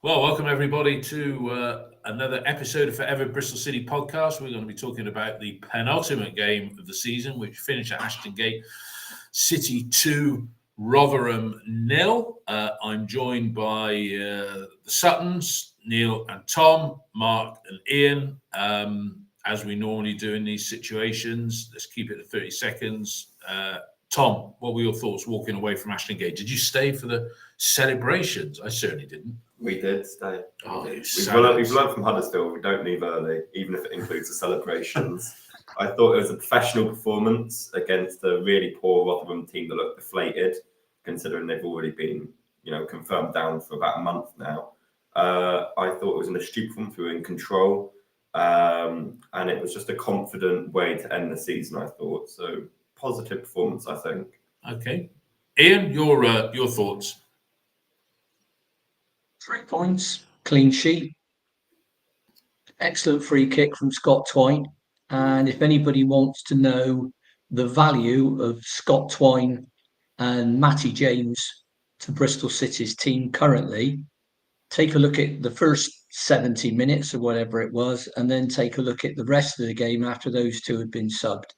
Well, welcome everybody to another episode of Forever Bristol City podcast. We're going to be talking about the penultimate game of the season, which finished at Ashton Gate, City 2, Rotherham 0. I'm joined by the Suttons, Neil and Tom, Mark and Ian. As we normally do in these situations, let's keep it to 30 seconds. Tom, what were your thoughts walking away from Ashton Gate? Did you stay for the celebrations? I certainly didn't. We did stay. Oh, we've learned from Huddersfield. We don't leave early, even if it includes the celebrations. I thought it was a professional performance against a really poor Rotherham team that looked deflated, considering they've already been, confirmed down for about a month now. I thought it was an astute performance. We were in control, and it was just a confident way to end the season. I thought so. Positive performance, I think. Okay, Ian, your thoughts. 3 points, clean sheet, excellent free kick from Scott Twine. And if anybody wants to know the value of Scott Twine and Matty James to Bristol City's team currently, take a look at the first 70 minutes or whatever it was, and then take a look at the rest of the game after those two had been subbed.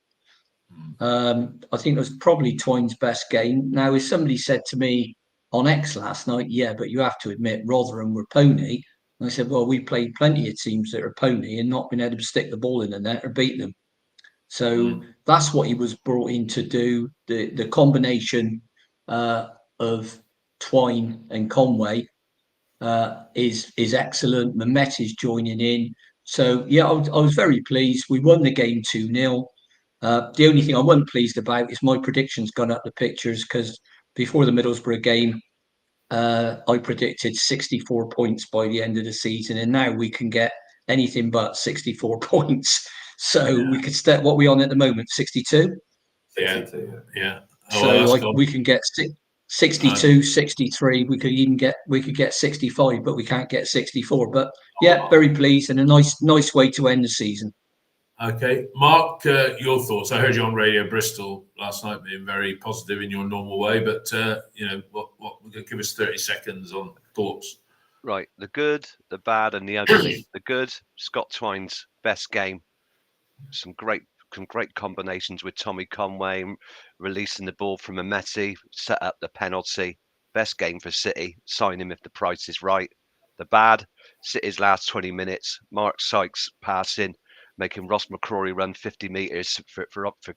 I think it was probably Twine's best game. Now, as somebody said to me on X last night, yeah, but you have to admit Rotherham were pony. And I said, well, we played plenty of teams that are pony and not been able to stick the ball in the net or beat them. So that's what he was brought in to do. The combination of Twine and Conway is excellent. Mehmet is joining in. So, yeah, I was very pleased. We won the game 2-0. The only thing I wasn't pleased about is my predictions gone up the pictures because before the Middlesbrough game, I predicted 64 points by the end of the season, and now we can get anything but 64 points. So we could step what we on at the moment, 62. Yeah. So we can get 62, 63. We could get 65, but we can't get 64. But yeah, very pleased and a nice way to end the season. Okay, Mark, your thoughts. I heard you on Radio Bristol last night being very positive in your normal way, but give us 30 seconds on thoughts. Right, the good, the bad, and the ugly. The good, Scott Twine's best game. Some great combinations with Tommy Conway, releasing the ball from Mehmet, set up the penalty. Best game for City. Sign him if the price is right. The bad, City's last 20 minutes. Mark Sykes passing, making Ross McCrorie run 50 metres for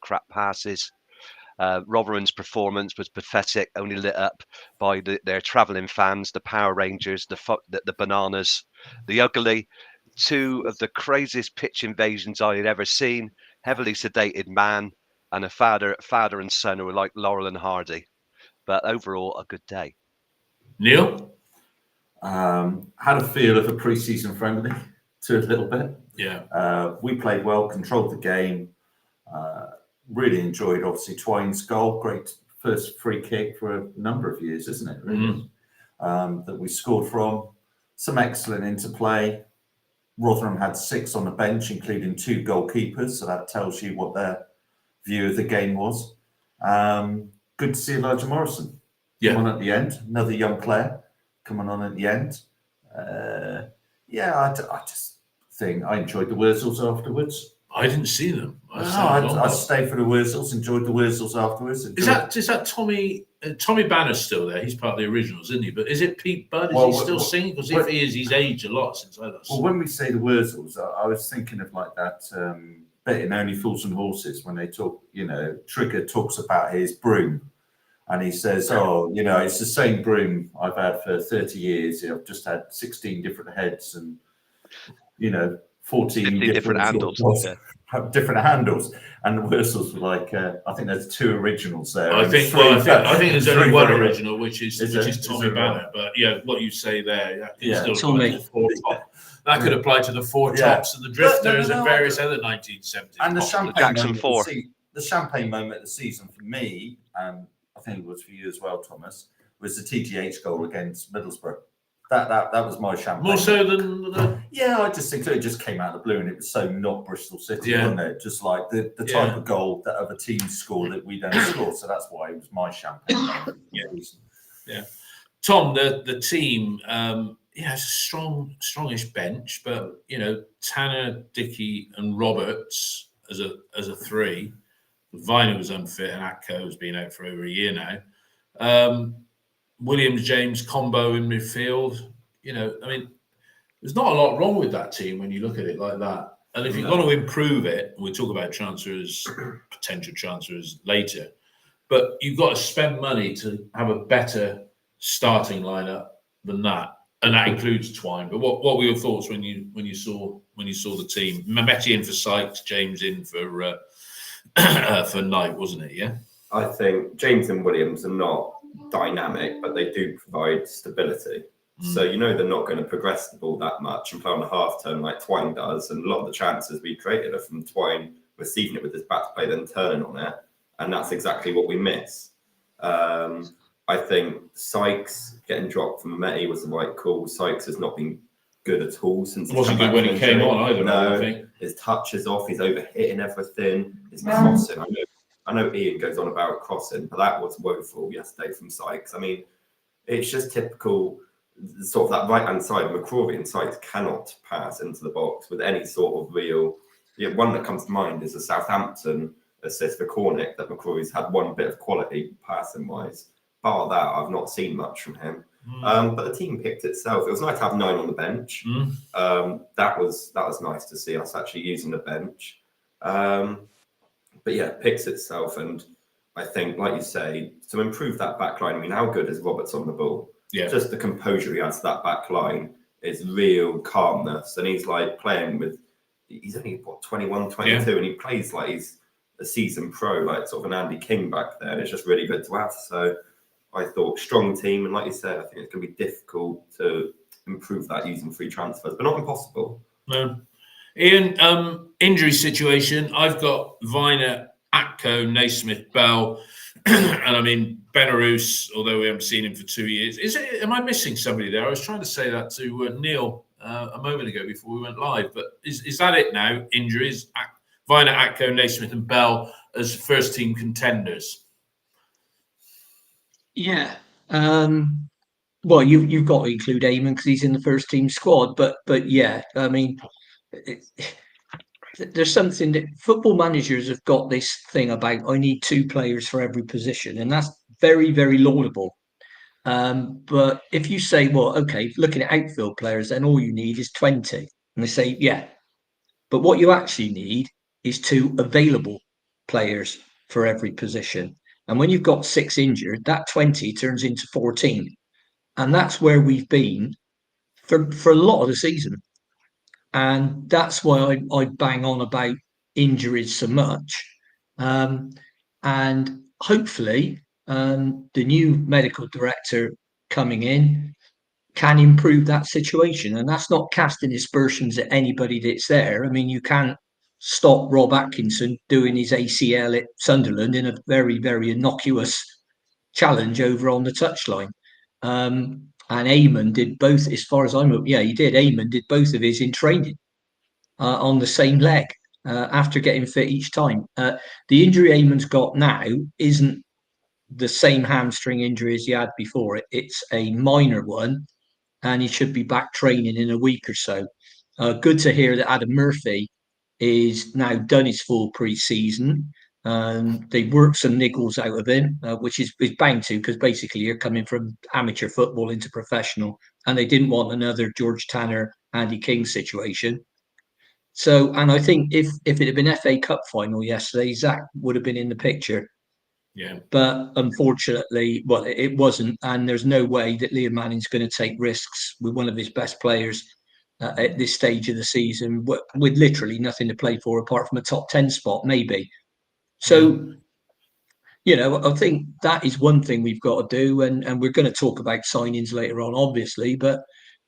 crap passes. Rotherham's performance was pathetic, only lit up by their travelling fans, the Power Rangers, the Bananas. The ugly, 2 of the craziest pitch invasions I had ever seen. Heavily sedated man and a father and son who were like Laurel and Hardy. But overall, a good day. Neil? Had a feel of a pre-season friendly to a little bit. Yeah. We played well, controlled the game. Really enjoyed, obviously, Twine's goal. Great first free kick for a number of years, isn't it? Really? That we scored from. Some excellent interplay. Rotherham had 6 on the bench, including 2 goalkeepers. So that tells you what their view of the game was. Good to see Elijah Morrison come on at the end. Another young player coming on at the end. I just think I enjoyed the Wurzels afterwards. I didn't see them. I stayed for the Wurzels, enjoyed the Wurzels afterwards. Is that Tommy? Tommy Banner's still there. He's part of the originals, isn't he? But is it Pete Budd? Is he still singing? Because if he is, he's aged a lot since I last. Well, when we say the Wurzels, I was thinking of like that bit in Only Fools and Horses when they talk. Trigger talks about his broom, and he says, it's the same broom I've had for 30 years. I've just had 16 different heads and 14 different handles. Different handles, and the Wurzels were like I think there's 2 originals there. I think there's only one original, which is Tommy Banner. But what you say there, that could apply to the Four Tops and the Drifters and various other 1970s. And the champagne Jackson moment 4. The champagne moment of the season for me, and I think it was for you as well, Thomas, was the TGH goal against Middlesbrough. That was my champagne. More so than I just think it just came out of the blue, and it was so not Bristol City, wasn't it? Just like the type of goal that other teams score that we don't score. So that's why it was my champagne. Tom, the team, it's a strongish bench, but Tanner, Dickey, and Roberts as a three. Viner was unfit, and Atco has been out for over a year now. Williams James combo in midfield. There's not a lot wrong with that team when you look at it like that. And if you're going to improve it, we'll talk about transfers, potential transfers later. But you've got to spend money to have a better starting lineup than that, and that includes Twine. But what were your thoughts when you saw the team? Mehmeti in for Sykes, James in for Knight, wasn't it? Yeah. I think James and Williams are not dynamic, but they do provide stability. So they're not going to progress the ball that much and play on a half turn like Twine does. And a lot of the chances we created are from Twine receiving it with his back to play, then turning on it, and that's exactly what we miss. I think Sykes getting dropped from Mehmeti was the right call. Sykes has not been good at all since. It wasn't good when he came on either. No, I think his touch is off. He's overhitting everything. His crossing. I know Ian goes on about crossing, but that was woeful yesterday from Sykes. I mean, it's just typical. Sort of that right-hand side, McCrorie and Sykes cannot pass into the box with any sort of real. One that comes to mind is a Southampton assist for Cornick that McCrorie's had one bit of quality passing-wise. Bar that, I've not seen much from him. But the team picked itself. It was nice to have 9 on the bench. That was nice to see us actually using the bench. But yeah, it picks itself, and I think, like you say, to improve that back line. I mean, how good is Roberts on the ball? Yeah. Just the composure he adds to that back line is real calmness. And he's like playing with, he's only 21, 22, and he plays like he's a seasoned pro, like sort of an Andy King back there. And it's just really good to have. So I thought strong team. And like you said, I think it's going to be difficult to improve that using free transfers, but not impossible. No. Ian, injury situation. I've got Viner, Atco, Naismith, Bell. And I mean, Benarous, although we haven't seen him for 2 years. Am I missing somebody there? I was trying to say that to Neil a moment ago before we went live. But is that it now? Injuries? Viner, Atco, Naismith and Bell as first-team contenders? Yeah. Well, you've got to include Eamon because he's in the first-team squad. But yeah, I mean, there's something that football managers have got this thing about. I need 2 players for every position, and that's very, very laudable. But if you say, well, okay, looking at outfield players, then all you need is 20, and they say, yeah, but what you actually need is 2 available players for every position. And when you've got 6 injured, that 20 turns into 14, and that's where we've been for a lot of the season. And that's why I bang on about injuries so much. And hopefully the new medical director coming in can improve that situation. And that's not casting aspersions at anybody that's there. I mean, you can't stop Rob Atkinson doing his ACL at Sunderland in a very, very innocuous challenge over on the touchline. And Eamon did both, as far as I'm aware. Yeah, he did. Eamon did both of his in training on the same leg after getting fit each time. The injury Eamon's got now isn't the same hamstring injury as he had before. It's a minor one, and he should be back training in a week or so. Good to hear that Adam Murphy is now done his full pre-season. They worked some niggles out of him, which is bound to, because basically you're coming from amateur football into professional, and they didn't want another George Tanner, Andy King situation. So, and I think if it had been FA Cup final yesterday, Zach would have been in the picture. Yeah. But unfortunately, well, it wasn't, and there's no way that Liam Manning's going to take risks with one of his best players at this stage of the season, with literally nothing to play for apart from a top 10 spot, maybe. So, I think that is one thing we've got to do, and we're going to talk about signings later on, obviously, but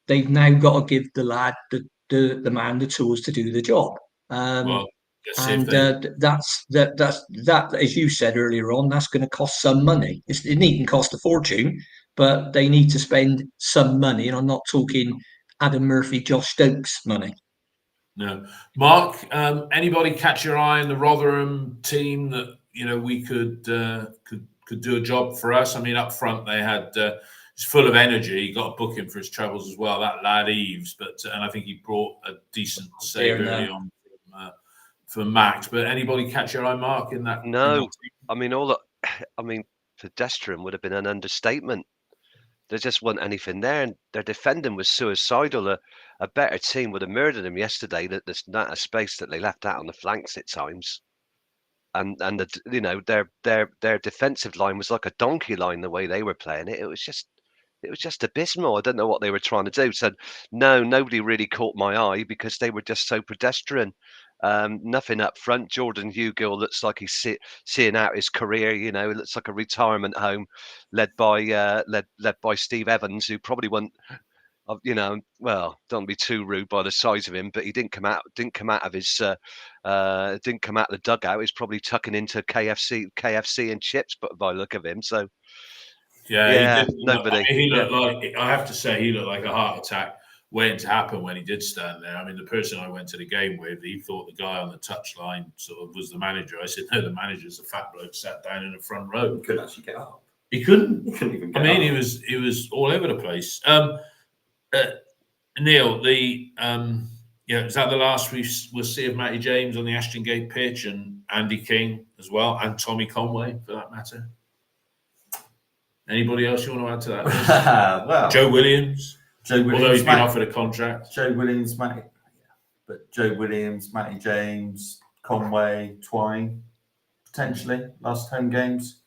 they've now got to give the lad, the man, the tools to do the job. And that's as you said earlier on, that's going to cost some money. It needn't cost a fortune, but they need to spend some money, and I'm not talking Adam Murphy, Josh Stokes money. No. Mark, anybody catch your eye on the Rotherham team that we could do a job for us? I mean, up front they had he's full of energy. He got a booking for his travels as well. That lad Eves, and I think he brought a decent save early on for Max. But anybody catch your eye, Mark, in that? No, I mean, pedestrian would have been an understatement. There just wasn't anything there, and their defending was suicidal. A better team would have murdered them yesterday. That there's not a space that they left out on the flanks at times, and their defensive line was like a donkey line the way they were playing it. It was just abysmal. I don't know what they were trying to do. So no, nobody really caught my eye because they were just so pedestrian. Nothing up front. Jordan Hugill looks like he's seeing out his career. It looks like a retirement home, led by Steve Evans, who probably won't. Well, don't be too rude by the size of him, but he didn't come out of his didn't come out of the dugout. He's probably tucking into KFC and chips, but by the look of him, so yeah, nobody. He looked like, I have to say, he looked like a heart attack waiting to happen when he did stand there. I mean, the person I went to the game with, he thought the guy on the touchline sort of was the manager. I said, no, the manager's a fat bloke sat down in the front row. He couldn't actually get up. He couldn't. He couldn't even get up. He was all over the place. Neil, is that the last we'll see of Matty James on the Ashton Gate pitch, and Andy King as well, and Tommy Conway for that matter? Anybody else you want to add to that? Well, Joe Williams. Although he's been offered a contract. Joe Williams, Matty James, Conway, Twine, potentially last home games.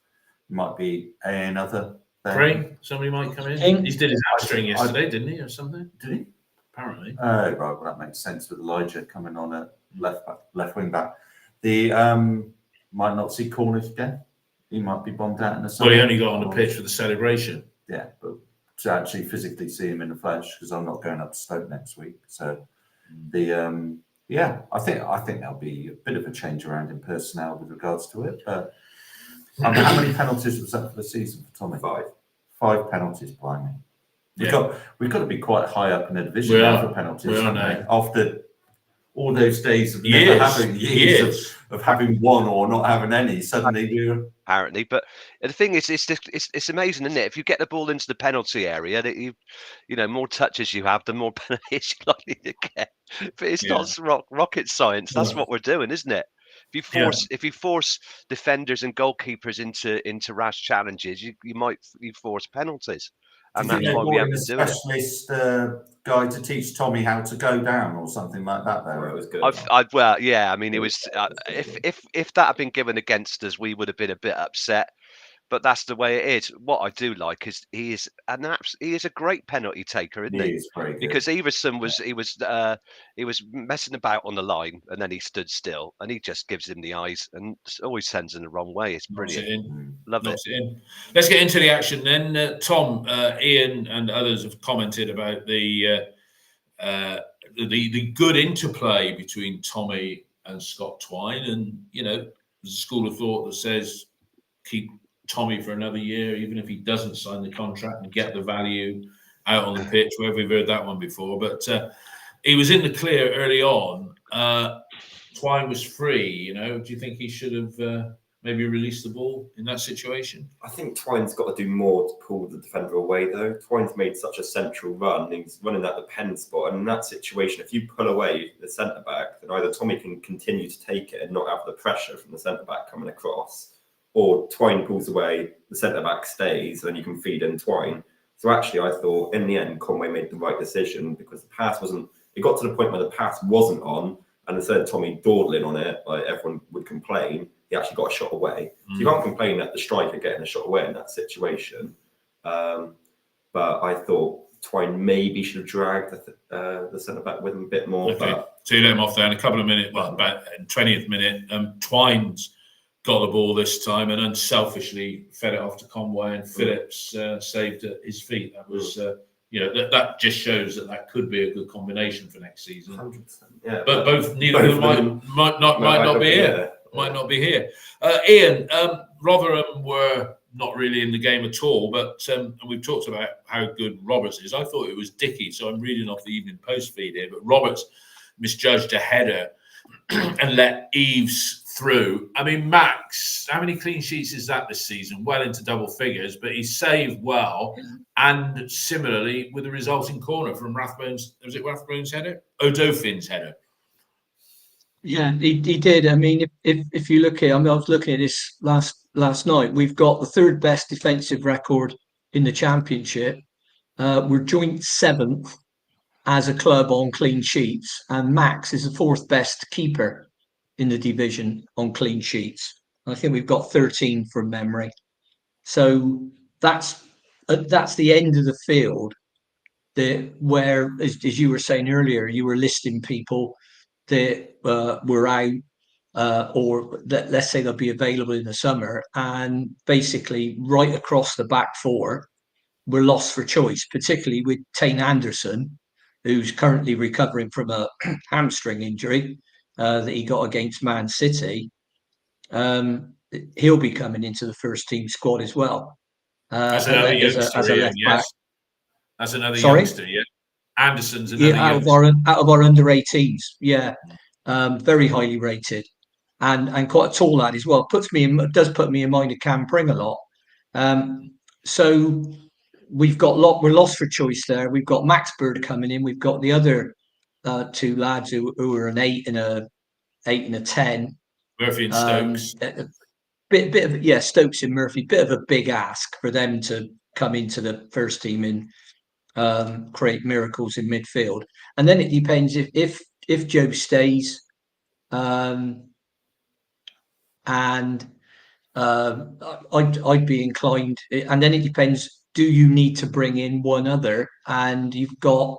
Might be another. Crane, somebody might come in. He did his hamstring yesterday, didn't he, or something? Did he? Apparently. Right. Well, that makes sense with Elijah coming on at left wing back. The might not see Cornish again. He might be bombed out in the summer. Well, he only got on the pitch for the celebration. Yeah, but to actually physically see him in the flesh, because I'm not going up to Stoke next week. So I think there'll be a bit of a change around in personnel with regards to it. But how many penalties was that for the season for Tommy? 5 penalties, blimey. We've got to be quite high up in the division for penalties. After all those days of never having years of having one or not having any, suddenly we're apparently. But the thing is, it's amazing, isn't it? If you get the ball into the penalty area, that more touches you have, the more penalties you're likely to get. But it's not rocket science. That's what we're doing, isn't it? If you force defenders and goalkeepers into rash challenges, you force penalties. And that's why we have to do it. Specialist guy to teach Tommy how to go down or something like that. There, it was good. I mean, it was. If that had been given against us, we would have been a bit upset. But that's the way it is. What I do like is he is a great penalty taker, isn't he? Is very good. Because Everson he was messing about on the line, and then he stood still, and he just gives him the eyes, and always sends in the wrong way. It's brilliant. Love it. Let's get into the action then. Tom, Ian, and others have commented about the good interplay between Tommy and Scott Twine, and there's a school of thought that says keep Tommy for another year, even if he doesn't sign the contract, and get the value out on the pitch. Where we've heard that one before, but he was in the clear early on. Twine was free. Do you think he should have maybe released the ball in that situation? I think Twine's got to do more to pull the defender away, though. Twine's made such a central run. He's running at the pen spot, and in that situation, if you pull away the centre back, then either Tommy can continue to take it and not have the pressure from the centre back coming across, or Twine pulls away, the centre-back stays, and you can feed in Twine. So actually, I thought, in the end, Conway made the right decision, because the pass wasn't... It got to the point where the pass wasn't on, and instead of Tommy dawdling on it, like everyone would complain, he actually got a shot away. So you can't complain at the striker getting a shot away in that situation. But I thought Twine maybe should have dragged the centre-back with him a bit more. Okay. So you let him off there in a couple of minutes, about 20th minute. Twine's got the ball this time and unselfishly fed it off to Conway, and Phillips saved at his feet. That was, that just shows that could be a good combination for next season. 100%. Yeah, but neither of them might not be here. Might not be here. Ian, Rotherham were not really in the game at all, but and we've talked about how good Roberts is. I thought it was Dickey, so I'm reading off the Evening Post feed here, but Roberts misjudged a header and let Eves through. I mean, Max, how many clean sheets is that this season? Well into double figures, but he saved well. And similarly, with the resulting corner from Rathbone's, was it Rathbone's header? O'Doffin's header. Yeah, he did. I mean, if you look at, I mean, I was looking at this last night. We've got the third best defensive record in the Championship. We're joint 7th as a club on clean sheets, and Max is the 4th best keeper in the division on clean sheets. I think we've got 13 from memory. So that's the end of the field. Where, as you were saying earlier, you were listing people that were out, or that, let's say, they'll be available in the summer, and basically right across the back four we're lost for choice, particularly with Tane Anderson, who's currently recovering from a hamstring injury that he got against Man City. He'll be coming into the first team squad as well. That's another youngster, as a left back. yes. That's another Sorry? youngster, yeah. Anderson's another youngster. Out of our under 18s, yeah. Very highly rated. And quite a tall lad as well. Does put me in mind of Cam Pring a lot. So we're lost for choice there. We've got Max Bird coming in. We've got the other 2 lads who are an 8 and a 10. Murphy and Stokes. Bit of Stokes and Murphy. Bit of a big ask for them to come into the first team and create miracles in midfield. And then it depends if Joe stays, and I'd be inclined. And then it depends. Do you need to bring in one other? And you've got.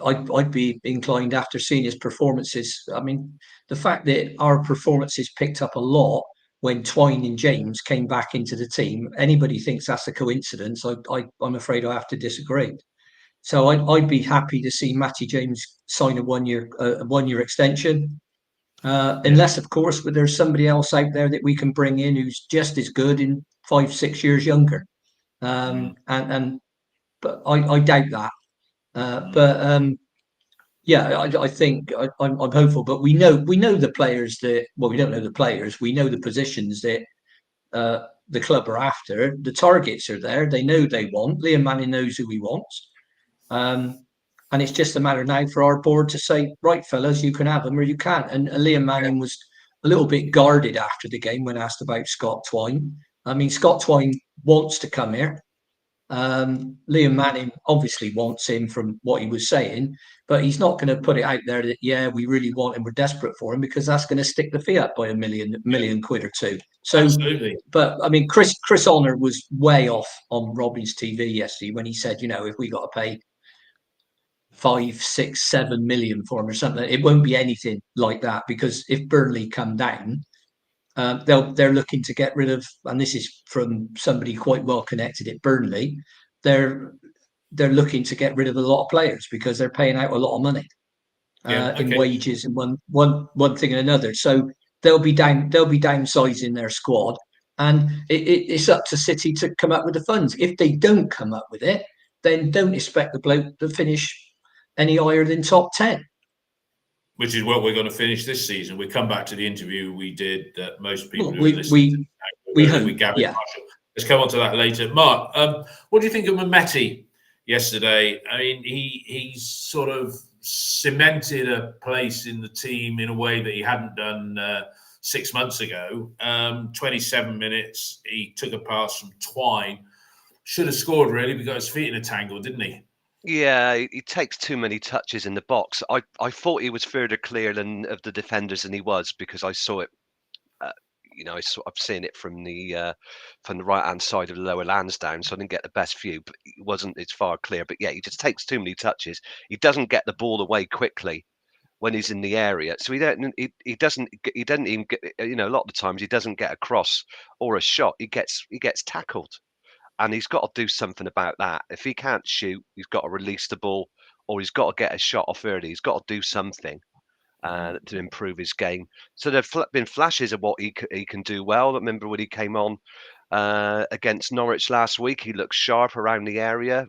I'd be inclined, after seeing his performances. I mean, the fact that our performances picked up a lot when Twine and James came back into the team. Anybody thinks that's a coincidence? I'm afraid I have to disagree. So I'd be happy to see Matty James sign a one-year extension, unless, of course, there's somebody else out there that we can bring in who's just as good in 5-6 years younger. But I doubt that. I think I'm hopeful. But we know the players that. Well, we don't know the players. We know the positions that the club are after. The targets are there. They know they want. Liam Manning knows who he wants. And it's just a matter now for our board to say, right, fellas, you can have them or you can't. And Liam Manning was a little bit guarded after the game when asked about Scott Twine. I mean, Scott Twine wants to come here. Liam Manning obviously wants him from what he was saying, but he's not going to put it out there that, yeah, we really want him, we're desperate for him, because that's going to stick the fee up by a million quid or two. So, absolutely. But I mean, Chris Honor was way off on Robin's TV yesterday when he said, if we got to pay 5, 6, 7 million for him or something, it won't be anything like that, because if Burnley come down, they're looking to get rid of, and this is from somebody quite well connected at Burnley, they're looking to get rid of a lot of players because they're paying out a lot of money in wages and one thing and another. So they'll be downsizing their squad, and it's up to City to come up with the funds. If they don't come up with it, then don't expect the bloke to finish any higher than top 10. Which is what we're going to finish this season. We come back to the interview we did that most people who listened with Gavin Marshall. Let's come on to that later. Mark, what do you think of Mehmeti yesterday? I mean, he's sort of cemented a place in the team in a way that he hadn't done 6 months ago. 27 minutes, he took a pass from Twine. Should have scored, really, but got his feet in a tangle, didn't he? Yeah, he takes too many touches in the box. I thought he was further clear of the defenders than he was, because I saw it. I've seen it from the right hand side of the lower Lansdowne, so I didn't get the best view. But it's far clear. But yeah, he just takes too many touches. He doesn't get the ball away quickly when he's in the area. So he doesn't even get. A lot of the times he doesn't get a cross or a shot. He gets tackled. And he's got to do something about that. If he can't shoot, he's got to release the ball, or he's got to get a shot off early. He's got to do something to improve his game. So there have been flashes of what he can do well. I remember when he came on against Norwich last week, he looked sharp around the area.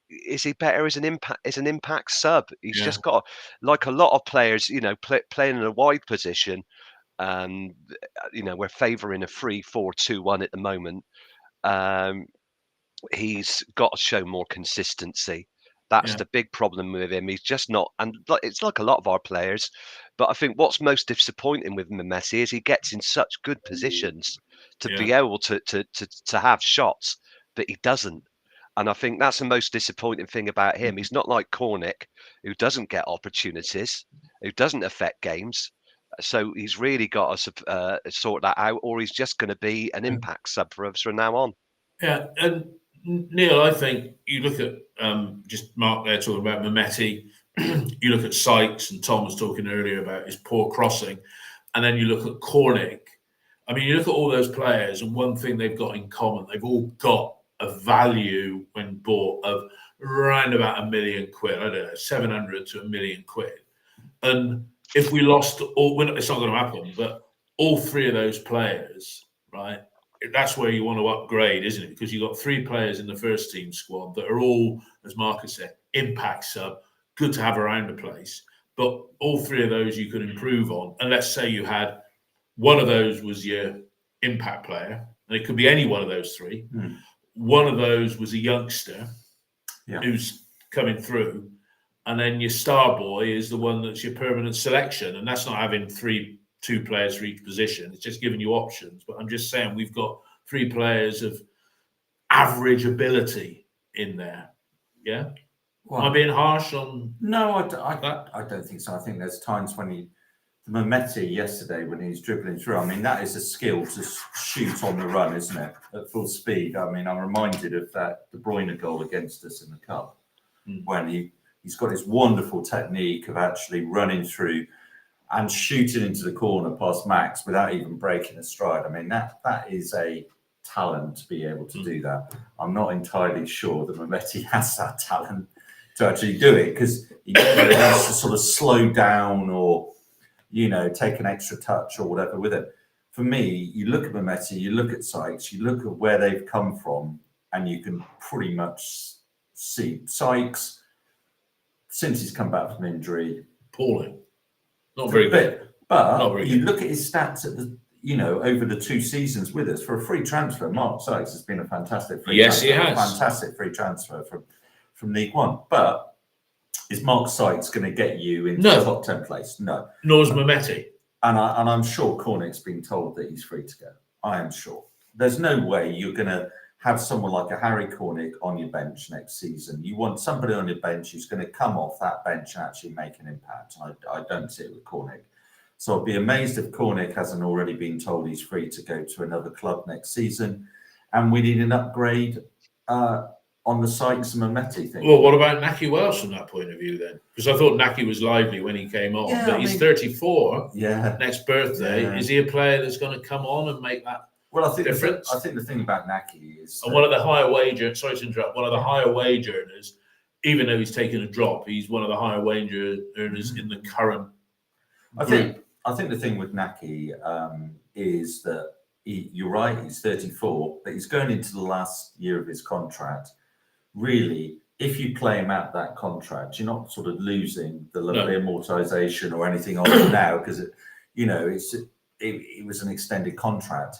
is he better as an impact sub? He's Yeah. just got, like a lot of players, playing in a wide position. We're favouring a 3-4-2-1 at the moment. He's got to show more consistency. That's the big problem with him. He's just not, and it's like a lot of our players. But I think what's most disappointing with Messi is he gets in such good positions to be able to have shots, but he doesn't. And I think that's the most disappointing thing about him. He's not like Cornick, who doesn't get opportunities, who doesn't affect games. So he's really got to sort that out, or he's just going to be an impact sub for us from now on. Yeah, and Neil, I think you look at just Mark there talking about Mehmeti. You look at Sykes, and Tom was talking earlier about his poor crossing, and then you look at Cornick. I mean, you look at all those players, and one thing they've got in common: they've all got a value when bought of around about £1 million. I don't know, 700 to £1 million. And if we lost all, it's not going to happen, but all three of those players, right? That's where you want to upgrade, isn't it? Because you've got three players in the first team squad that are all, as Marcus said, impact sub, good to have around the place. But all three of those you could improve on. And let's say you had one of those was your impact player, and it could be any one of those three. One of those was a youngster who's coming through. And then your star boy is the one that's your permanent selection. And that's not having two players for each position. It's just giving you options. But I'm just saying we've got three players of average ability in there. Yeah? Well, Am I being harsh on No, I don't think so. I think there's times when Mehmeti yesterday when he's dribbling through, I mean, that is a skill to shoot on the run, isn't it? At full speed. I mean, I'm reminded of that De Bruyne goal against us in the Cup when he's got his wonderful technique of actually running through and shooting into the corner past Max without even breaking a stride. I mean, that is a talent to be able to do that. I'm not entirely sure that Mehmeti has that talent to actually do it because he has to sort of slow down or, take an extra touch or whatever with it. For me, you look at Mehmeti, you look at Sykes, you look at where they've come from, and you can pretty much see Sykes, since he's come back from injury, Pauling. Not very good. But you look at his stats at the, over the 2 seasons with us for a free transfer. Mark Sykes has been a fantastic free transfer. Yes, he has. Fantastic free transfer from League One. But is Mark Sykes going to get you into the top 10 place? No. Nor is Mehmeti. And I'm sure Cornick's been told that he's free to go. I am sure. There's no way you're going to have someone like a Harry Cornick on your bench next season. You want somebody on your bench who's going to come off that bench and actually make an impact. I don't see it with Cornick. So I'd be amazed if Cornick hasn't already been told he's free to go to another club next season. And we need an upgrade on the Sykes and Mehmeti thing. Well, what about Naki Welsh from that point of view then? Because I thought Naki was lively when he came on. But he's 34 next birthday. Yeah. Is he a player that's going to come on and make that difference? I think the thing about Naki is... And one of the higher wage earners, sorry to interrupt, one of the higher wage earners, even though he's taken a drop, he's one of the higher wage earners in the current group. I think the thing with Naki is that you're right, he's 34, but he's going into the last year of his contract. Really, if you play him out that contract, you're not sort of losing the lovely amortization or anything on it now because it was an extended contract.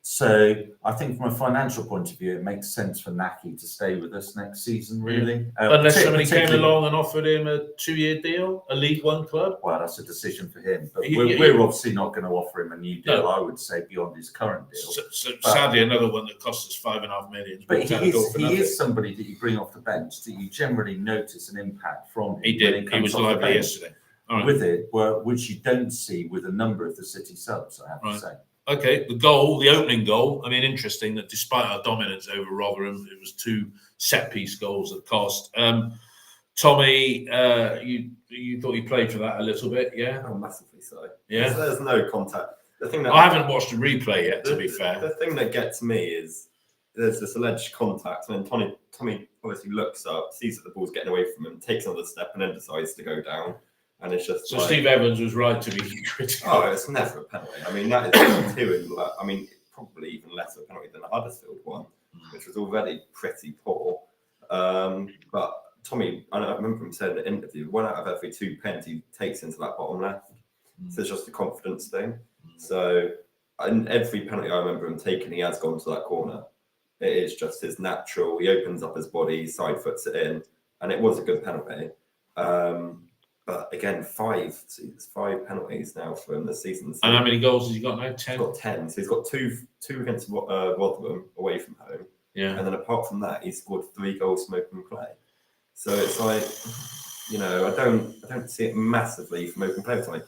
So I think from a financial point of view, it makes sense for Naki to stay with us next season, really. Unless somebody came along and offered him a 2-year deal, a League One club. Well, that's a decision for him. But we're obviously not going to offer him a new deal, I would say, beyond his current deal. So sadly, another one that cost us $5.5 million. But he is somebody that you bring off the bench that you generally notice an impact from him. He did. He was lively yesterday. With it, which you don't see with a number of the City subs, I have to say. Okay, the opening goal. I mean, interesting that despite our dominance over Rotherham, it was 2 set-piece goals that cost. Tommy, you thought you played for that a little bit, yeah? Oh, massively so. Yeah, there's no contact. The thing that I haven't watched a replay yet, to be fair. The thing that gets me is there's this alleged contact, and then Tommy obviously looks up, sees that the ball's getting away from him, takes another step, and then decides to go down. And it's just so Steve Evans was right to be critical. Oh, it's never a penalty. I mean, that is 2 I mean, probably even less of a penalty than the Huddersfield one, which was already pretty poor. But Tommy, I remember him saying in the interview, 1 out of every 2 pens he takes into that bottom left. So it's just a confidence thing. So in every penalty I remember him taking, he has gone to that corner. It is just his natural. He opens up his body, side foots it in, and it was a good penalty. But again, 5 penalties now for him this season. So and how many goals has he got now? 10? He's got 10. So he's got two against Rotherham away from home. Yeah. And then apart from that, he's scored 3 goals from open play. So it's like, you know, I don't see it massively from open play time.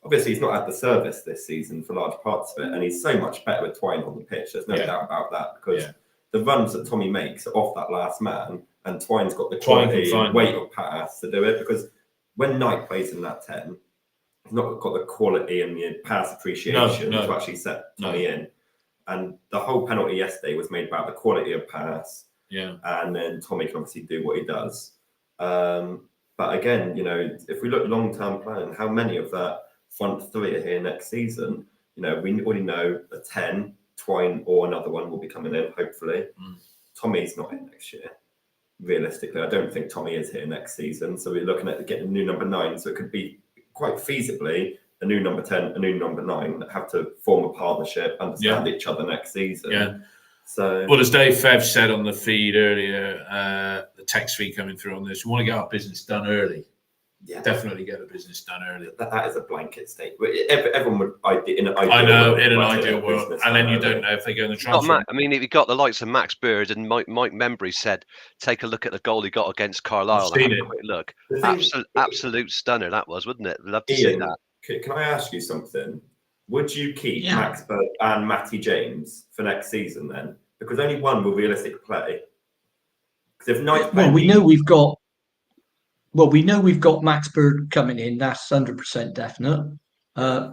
Obviously, he's not had the service this season for large parts of it, and he's so much better with Twine on the pitch. There's no doubt about that, because the runs that Tommy makes are off that last man, and Twine's got the quality and weight of pass to do it. Because when Knight plays in that 10, he's not got the quality and the pass appreciation to actually set Tommy in. And the whole penalty yesterday was made about the quality of pass. Yeah. And then Tommy can obviously do what he does. But again, you know, if we look long-term plan, how many of that front 3 are here next season? You know, we already know a 10, Twine or another one will be coming in, hopefully. Tommy's not in next year. Realistically, I don't think Tommy is here next season. So we're looking at getting a new number 9. So it could be quite feasibly a new number 10, a new number 9 that have to form a partnership, understand each other next season. Yeah. So, well, as Dave Fev said on the feed earlier, the text feed coming through on this, we want to get our business done early. Yeah, definitely get the business done early. That is a blanket statement. Everyone would, in an ideal world, and then you don't know if they go in the transfer. I mean, if you got the likes of Max Bird and Mike Membry said, take a look at the goal he got against Carlisle. Have a quick look. Absolute stunner that was, wouldn't it? Love to see that. Can I ask you something? Would you keep Max Bird and Matty James for next season then? Because only one will realistically play. Because if Knight, we know we've got Max Bird coming in. That's 100% definite.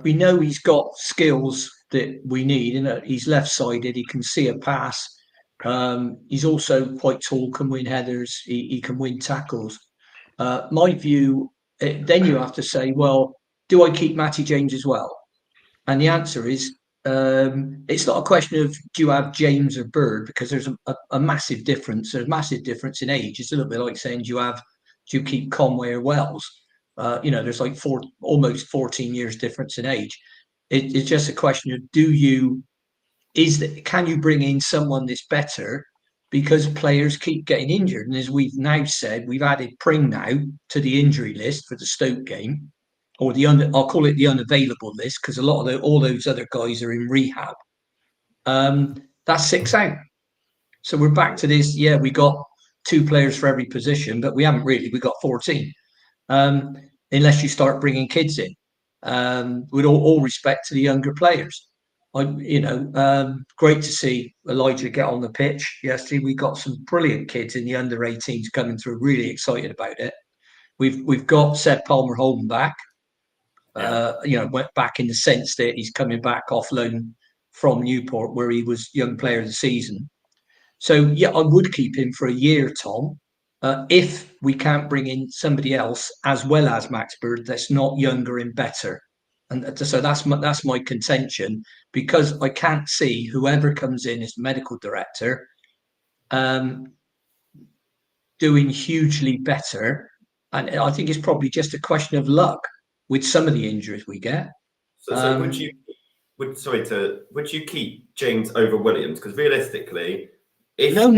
We know he's got skills that we need. You know, he's left-sided. He can see a pass. He's also quite tall. Can win headers. He can win tackles. My view. Then you have to say, well, do I keep Matty James as well? And the answer is, it's not a question of do you have James or Bird, because there's a massive difference. There's a massive difference in age. It's a little bit like saying, do you keep Conway or Wells? You know, there's like almost 14 years difference in age. It's just a question of can you bring in someone that's better, because players keep getting injured. And as we've now said, we've added Pring now to the injury list for the Stoke game, or I'll call it the unavailable list, because a lot of all those other guys are in rehab. That's 6 out. So we're back to this. Yeah, we got 2 players for every position, but we haven't really. We got 14, unless you start bringing kids in. With all respect to the younger players, great to see Elijah get on the pitch yesterday. We got some brilliant kids in the under 18s coming through. Really excited about it. We've got Seb Palmer-Holden back. Went back in the sense that he's coming back off loan from Newport, where he was young player of the season. So, yeah, I would keep him for a year, Tom, if we can't bring in somebody else as well as Max Bird that's not younger and better. And so that's my contention, because I can't see whoever comes in as medical director doing hugely better. And I think it's probably just a question of luck with some of the injuries we get. So would you keep James over Williams? Because realistically, no.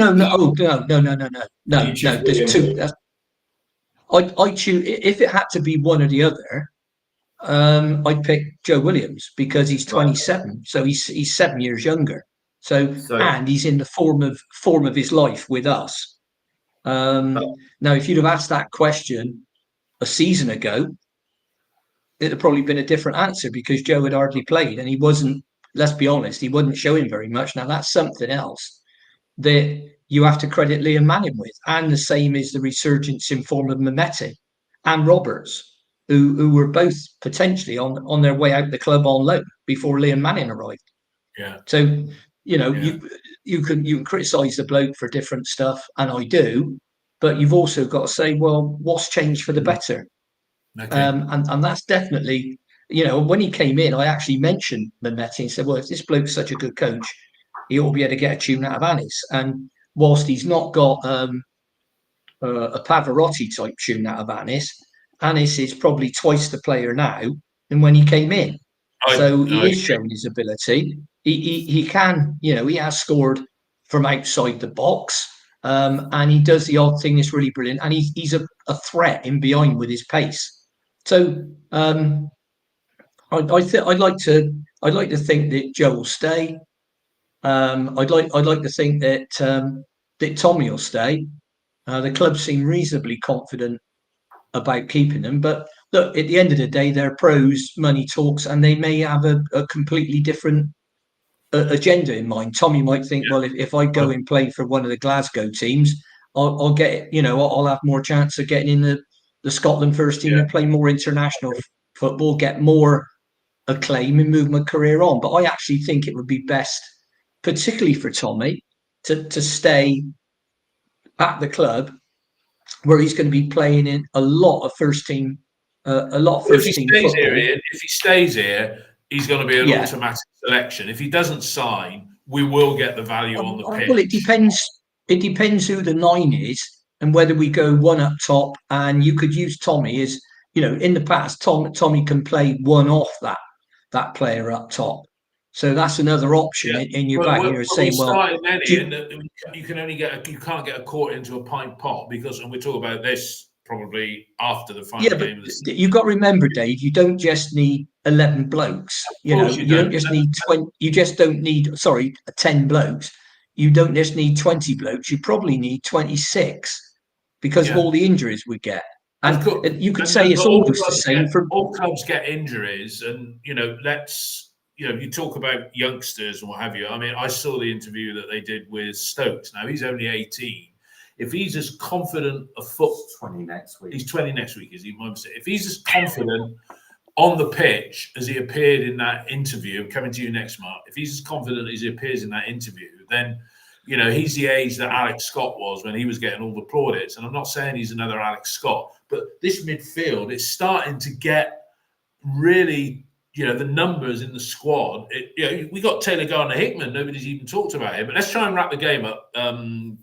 There's 2. I choose, if it had to be one or the other, I'd pick Joe Williams, because he's 27, so he's 7 years younger. So and he's in the form of his life with us. Now, if you'd have asked that question a season ago, it'd have probably been a different answer, because Joe had hardly played and he wasn't. Let's be honest, he wasn't showing very much. Now that's something else that you have to credit Liam Manning with, and the same is the resurgence in form of Mehmeti and Roberts, who were both potentially on their way out the club on loan before Liam Manning arrived. Yeah. So you can criticise the bloke for different stuff, and I do, but you've also got to say, well, what's changed for the better? Okay. And that's definitely, when he came in, I actually mentioned Mehmeti and said, well, if this bloke's such a good coach, he ought to be able to get a tune out of Anis. And whilst he's not got a Pavarotti type tune out of Anis. Anis is probably twice the player now than when he came in. So he is showing his ability. He can, he has scored from outside the box, and he does the odd thing that's really brilliant. And he's a threat in behind with his pace. So I'd like to think that Joe will stay. I'd like to think that Tommy will stay. The club seem reasonably confident about keeping them, but look, at the end of the day, they're pros, money talks, and they may have a completely different agenda in mind. Tommy might think, well, if I go and play for one of the Glasgow teams, I'll get, I'll have more chance of getting in the Scotland first team and play more international football, get more acclaim and move my career on. But I actually think it would be best, particularly for Tommy, to stay at the club where he's going to be playing in a lot of first team football. If he stays here, he's going to be an automatic selection. If he doesn't sign, we will get the value on the pitch. Well, it depends. It depends who the 9 is and whether we go one up top. And you could use Tommy as, in the past, Tommy can play one off that player up top. So that's another option in your back. You're saying, you can't get a quarter into a pint pot because, and we'll talk about this probably after the final game of the season. You've got to remember, Dave, you don't just need 11 blokes. You don't just need 20. You just don't need 10 blokes. You don't just need 20 blokes. You probably need 26 because of all the injuries we get. And you could say it's almost the same for all clubs get injuries, and you talk about youngsters and what have you. I mean, I saw the interview that they did with Stokes. Now he's only 18. If he's as confident a foot, 20 next week. He's 20 next week, is he? If he's as confident on the pitch as he appeared in that interview, coming to you next, Mark. If he's as confident as he appears in that interview, then he's the age that Alex Scott was when he was getting all the plaudits. And I'm not saying he's another Alex Scott, but this midfield is starting to get really. The numbers in the squad. We got Taylor Gardner-Hickman. Nobody's even talked about him. But let's try and wrap the game up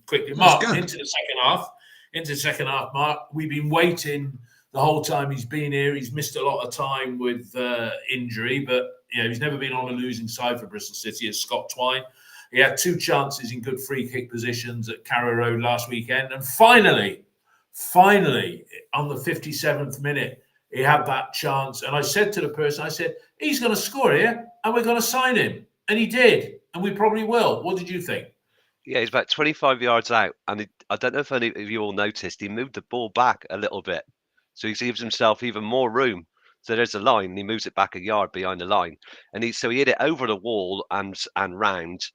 quickly. Mark, into the second half, Mark. We've been waiting the whole time he's been here. He's missed a lot of time with injury, but he's never been on a losing side for Bristol City as Scott Twine. He had 2 chances in good free kick positions at Carrow Road last weekend. And finally, on the 57th minute, he had that chance. And I said to the person, he's going to score here and we're going to sign him. And he did. And we probably will. What did you think? Yeah, he's about 25 yards out. And I don't know if any of you all noticed, he moved the ball back a little bit. So he gives himself even more room. So there's a line and he moves it back a yard behind the line. And he hit it over the wall and round.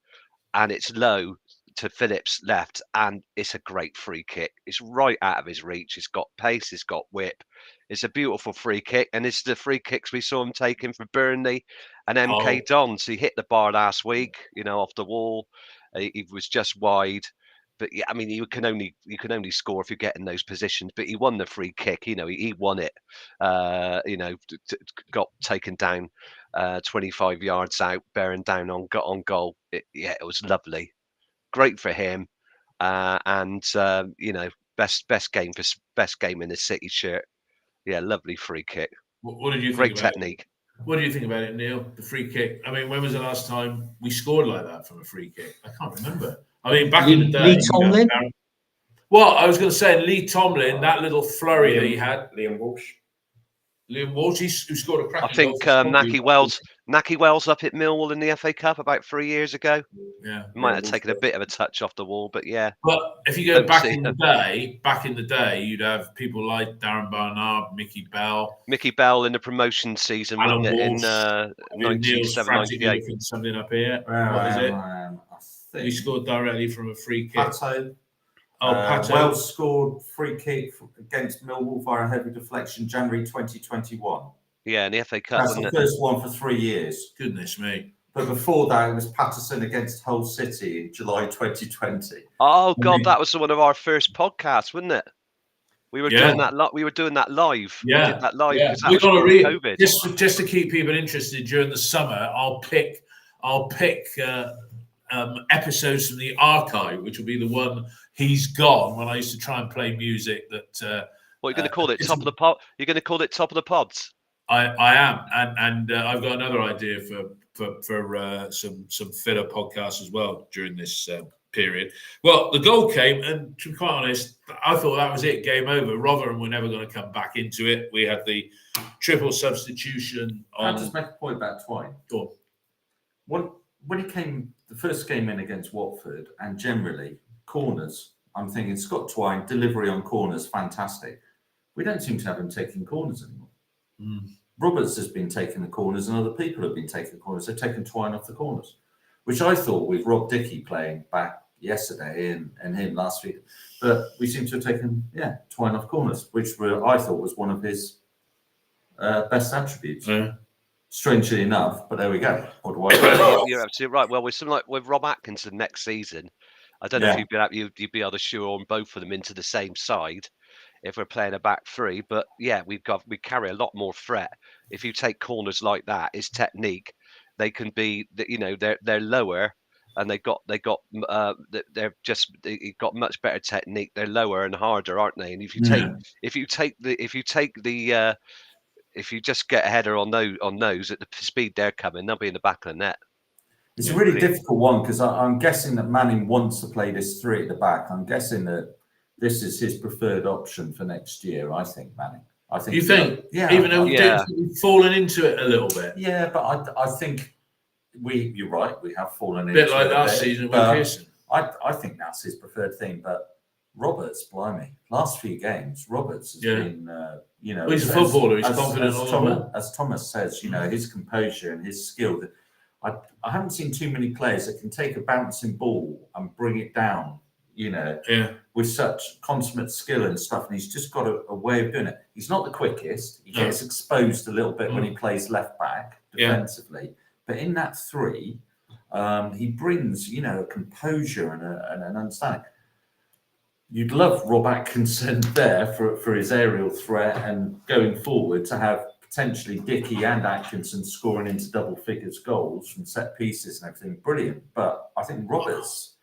And it's low to Phillips' left. And it's a great free kick. It's right out of his reach. It's got pace. It's got whip. It's a beautiful free kick, and it's the free kicks we saw him taking for Burnley and MK Dons. He hit the bar last week, off the wall. He was just wide, but yeah, I mean, you can only score if you're getting those positions. But he won the free kick. He won it. Got taken down 25 yards out, bearing down got on goal. It was lovely, great for him, and best game in the City shirt. Yeah, lovely free kick. What did you think? Great technique. What do you think about it, Neil? The free kick. I mean, when was the last time we scored like that from a free kick? I can't remember. I mean, back in the day. Lee Tomlin? Well, I was going to say Lee Tomlin, that little flurry that he had. Liam Walsh, who scored a cracking I think Naki Wells up at Millwall in the FA Cup about 3 years ago. Yeah, might have taken a bit of a touch off the wall, but yeah. But if you go back in the day, you'd have people like Darren Barnard, Mickey Bell in the promotion season in 97-98. Something up here. What is it? I think He scored directly from a free kick. Pato. Pato. Wells scored free kick against Millwall via heavy deflection January 2021. Yeah, in the FA Cup. That's the first one for 3 years. Goodness me. But before that, it was Patterson against Hull City in July 2020. Oh God, that was one of our first podcasts, wasn't it? We were doing that. We were doing that live. Yeah, we did that live. Yeah. We're going to read COVID. Just to keep people interested during the summer. I'll pick episodes from the archive, which will be the one he's gone when I used to try and play music that. What you're going to call it? Top of the pod? You're going to call it top of the pods? I am, and I've got another idea for some filler podcasts as well during this period. Well, the goal came, and to be quite honest, I thought that was it, game over. Rotherham were never going to come back into it. We had the triple substitution. I'll just make a point about Twine. Go on. When he came, the first game in against Watford, and generally corners, I'm thinking Scott Twine, delivery on corners, fantastic. We don't seem to have him taking corners anymore. Roberts has been taking the corners, and other people have been taking the corners. They've taken Twine off the corners, which I thought with Rob Dickey playing back yesterday and him last week, but we seem to have taken Twine off corners, which I thought was one of his best attributes. Yeah. Strangely enough, but there we go. You're absolutely right. Well, with something like with Rob Atkinson next season, I don't know if you'd be able to shoehorn both of them into the same side if we're playing a back three. But yeah, we carry a lot more threat. If you take corners like that, it's technique. They can be, they're lower, and they've got much better technique. They're lower and harder, aren't they? And if you just get a header on those at the speed they're coming, they'll be in the back of the net. It's a really difficult one because I'm guessing that Manning wants to play this three at the back. I'm guessing that this is his preferred option for next year. I think Manning. You think? Yeah. Even though we've fallen into it a little bit. Yeah, but I think you're right. We have fallen into it. A bit like last season with Pearson. I think that's his preferred thing. But Roberts, blimey, last few games, Roberts has been, he's a footballer. He's confident. As Thomas says, his composure and his skill. I haven't seen too many players that can take a bouncing ball and bring it down, with such consummate skill and stuff. And he's just got a way of doing it. He's not the quickest. He gets exposed a little bit when he plays left back defensively. But in that three, he brings, a composure and an understanding. You'd love Rob Atkinson there for his aerial threat and going forward to have potentially Dickey and Atkinson scoring into double figures goals from set pieces and everything. Brilliant. But I think Roberts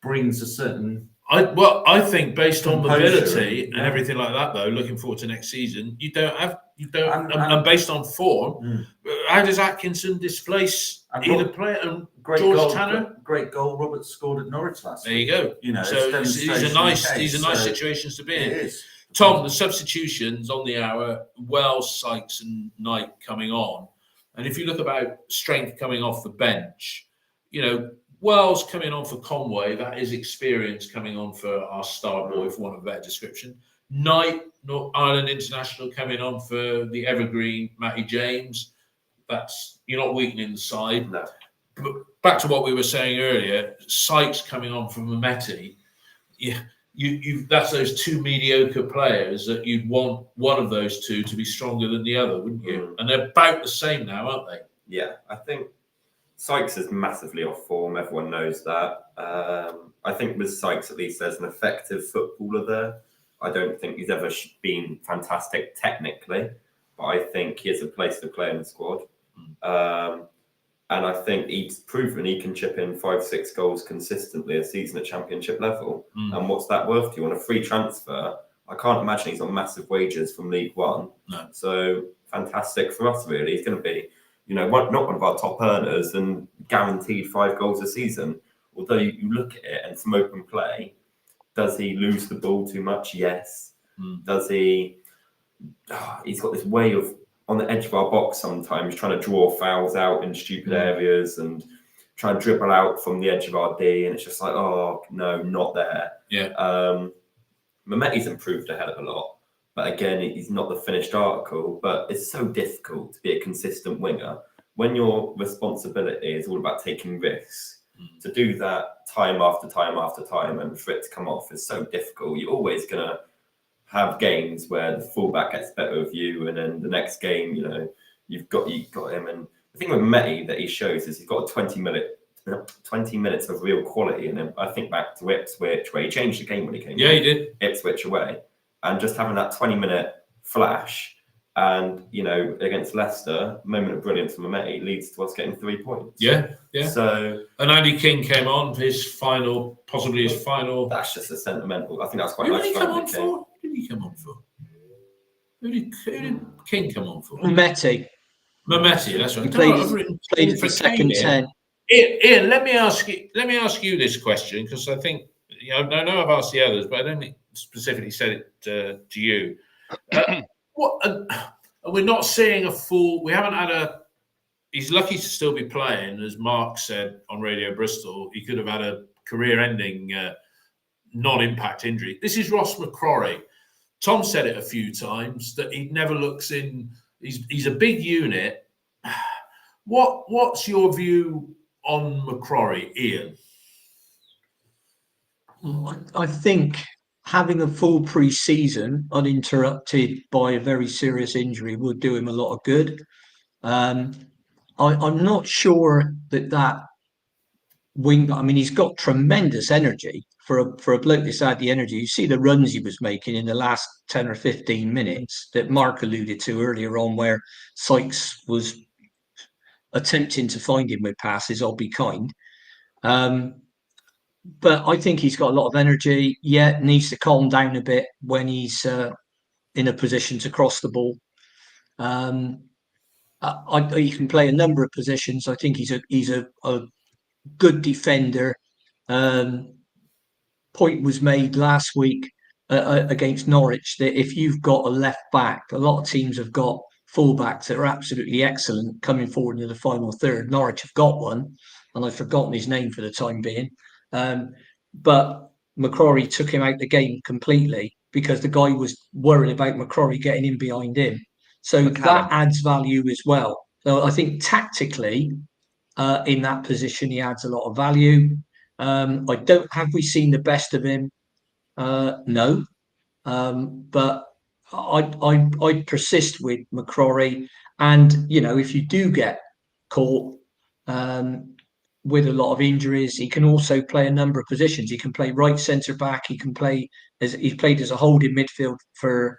brings a certain... I think based on mobility and everything like that, though, looking forward to next season, and based on form, how does Atkinson displace either player? And George Tanner, great goal Roberts scored at Norwich last week. There you go. So these are nice situations to be in. It is. Tom, the substitutions on the hour: Wells, Sykes, and Knight coming on. And if you look about strength coming off the bench, Wells coming on for Conway, that is experience coming on for our star boy, for want of a better description. Knight, North Ireland International, coming on for the evergreen Matty James. You're not weakening the side. No. But back to what we were saying earlier, Sykes coming on from Mehmeti. That's those two mediocre players that you'd want one of those two to be stronger than the other, wouldn't you? And they're about the same now, aren't they? Yeah, I think Sykes is massively off form. Everyone knows that. I think with Sykes, at least, there's an effective footballer there. I don't think he's ever been fantastic technically, but I think he has a place to play in the squad. And I think he's proven he can chip in 5-6 goals consistently a season at championship level. And what's that worth to you on a free transfer? I can't imagine he's on massive wages from League One. No. So fantastic for us, really. He's going to be, not one of our top earners and guaranteed 5 goals a season. Although you look at it and from open play, does he lose the ball too much? Yes. Does he? He's got this way of on the edge of our box sometimes trying to draw fouls out in stupid areas and try and dribble out from the edge of our D, and it's just like, oh no, not there. Mehmeti's improved a hell of a lot, but again, he's not the finished article. But it's so difficult to be a consistent winger when your responsibility is all about taking risks. To do that time after time after time and for it to come off is so difficult. You're always going to have games where the fullback gets better of you, and then the next game, you've got him. And the thing with Mehmeti that he shows is he's got a 20 minutes of real quality. And then I think back to Ipswich, where he changed the game when he came. Yeah, he did. Ipswich away, and just having that 20-minute flash And, against Leicester, moment of brilliance from Mehmeti leads to us getting 3 points. Yeah. So, and Andy King came on possibly his final. That's just a sentimental. I think that's quite Who nice. did he for come Andy on King. for? Who did he come on for? Who did King come on for? Mehmeti. Mehmeti, that's right. He played at the second 10. Ian, let me ask you this question, because I think I know I've asked the others, but I don't think specifically said it to you. We're not seeing a full. We haven't had a. He's lucky to still be playing, as Mark said on Radio Bristol. He could have had a career-ending non-impact injury. This is Ross McCrorie. Tom said it a few times that he never looks in. He's a big unit. What's your view on McCrorie, Ian? I think having a full pre-season uninterrupted by a very serious injury would do him a lot of good. I'm not sure that wing. I mean, he's got tremendous energy for a bloke that's had the energy. You see the runs he was making in the last 10 or 15 minutes that Mark alluded to earlier on, where Sykes was attempting to find him with passes. I'll be kind. But I think he's got a lot of energy. Yeah, needs to calm down a bit when he's in a position to cross the ball. He can play a number of positions. I think he's a good defender. Point was made last week against Norwich that if you've got a left back, a lot of teams have got fullbacks that are absolutely excellent coming forward into the final third. Norwich have got one, and I've forgotten his name for the time being. But McCrorie took him out the game completely because the guy was worried about McCrorie getting in behind him. So that adds value as well. So I think tactically, in that position, he adds a lot of value. Have we seen the best of him? No. But I'd persist with McCrorie. And, if you do get caught with a lot of injuries, he can also play a number of positions. He can play right centre back. He's played as a holding midfield for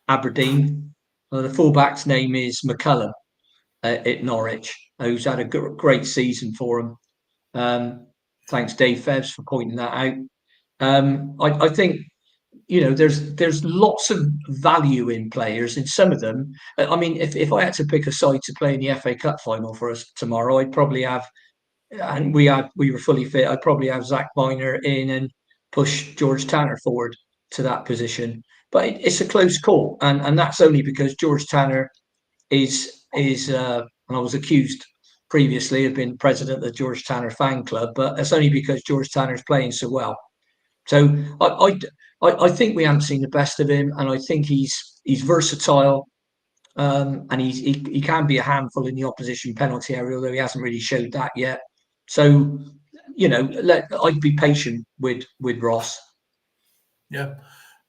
Aberdeen. The fullback's name is McCullum at Norwich, who's had a great season for him. Thanks, Dave Febs, for pointing that out. I think there's lots of value in players. In some of them, I mean, if I had to pick a side to play in the FA Cup final for us tomorrow, I'd probably have, and we were fully fit, I'd probably have Zach Miner in and push George Tanner forward to that position. But it's a close call, and that's only because George Tanner is and I was accused previously of being president of the George Tanner fan club, but that's only because George Tanner's playing so well. So I think we haven't seen the best of him, and I think he's versatile, and he can be a handful in the opposition penalty area, although he hasn't really showed that yet. So I'd be patient with Ross. Yeah.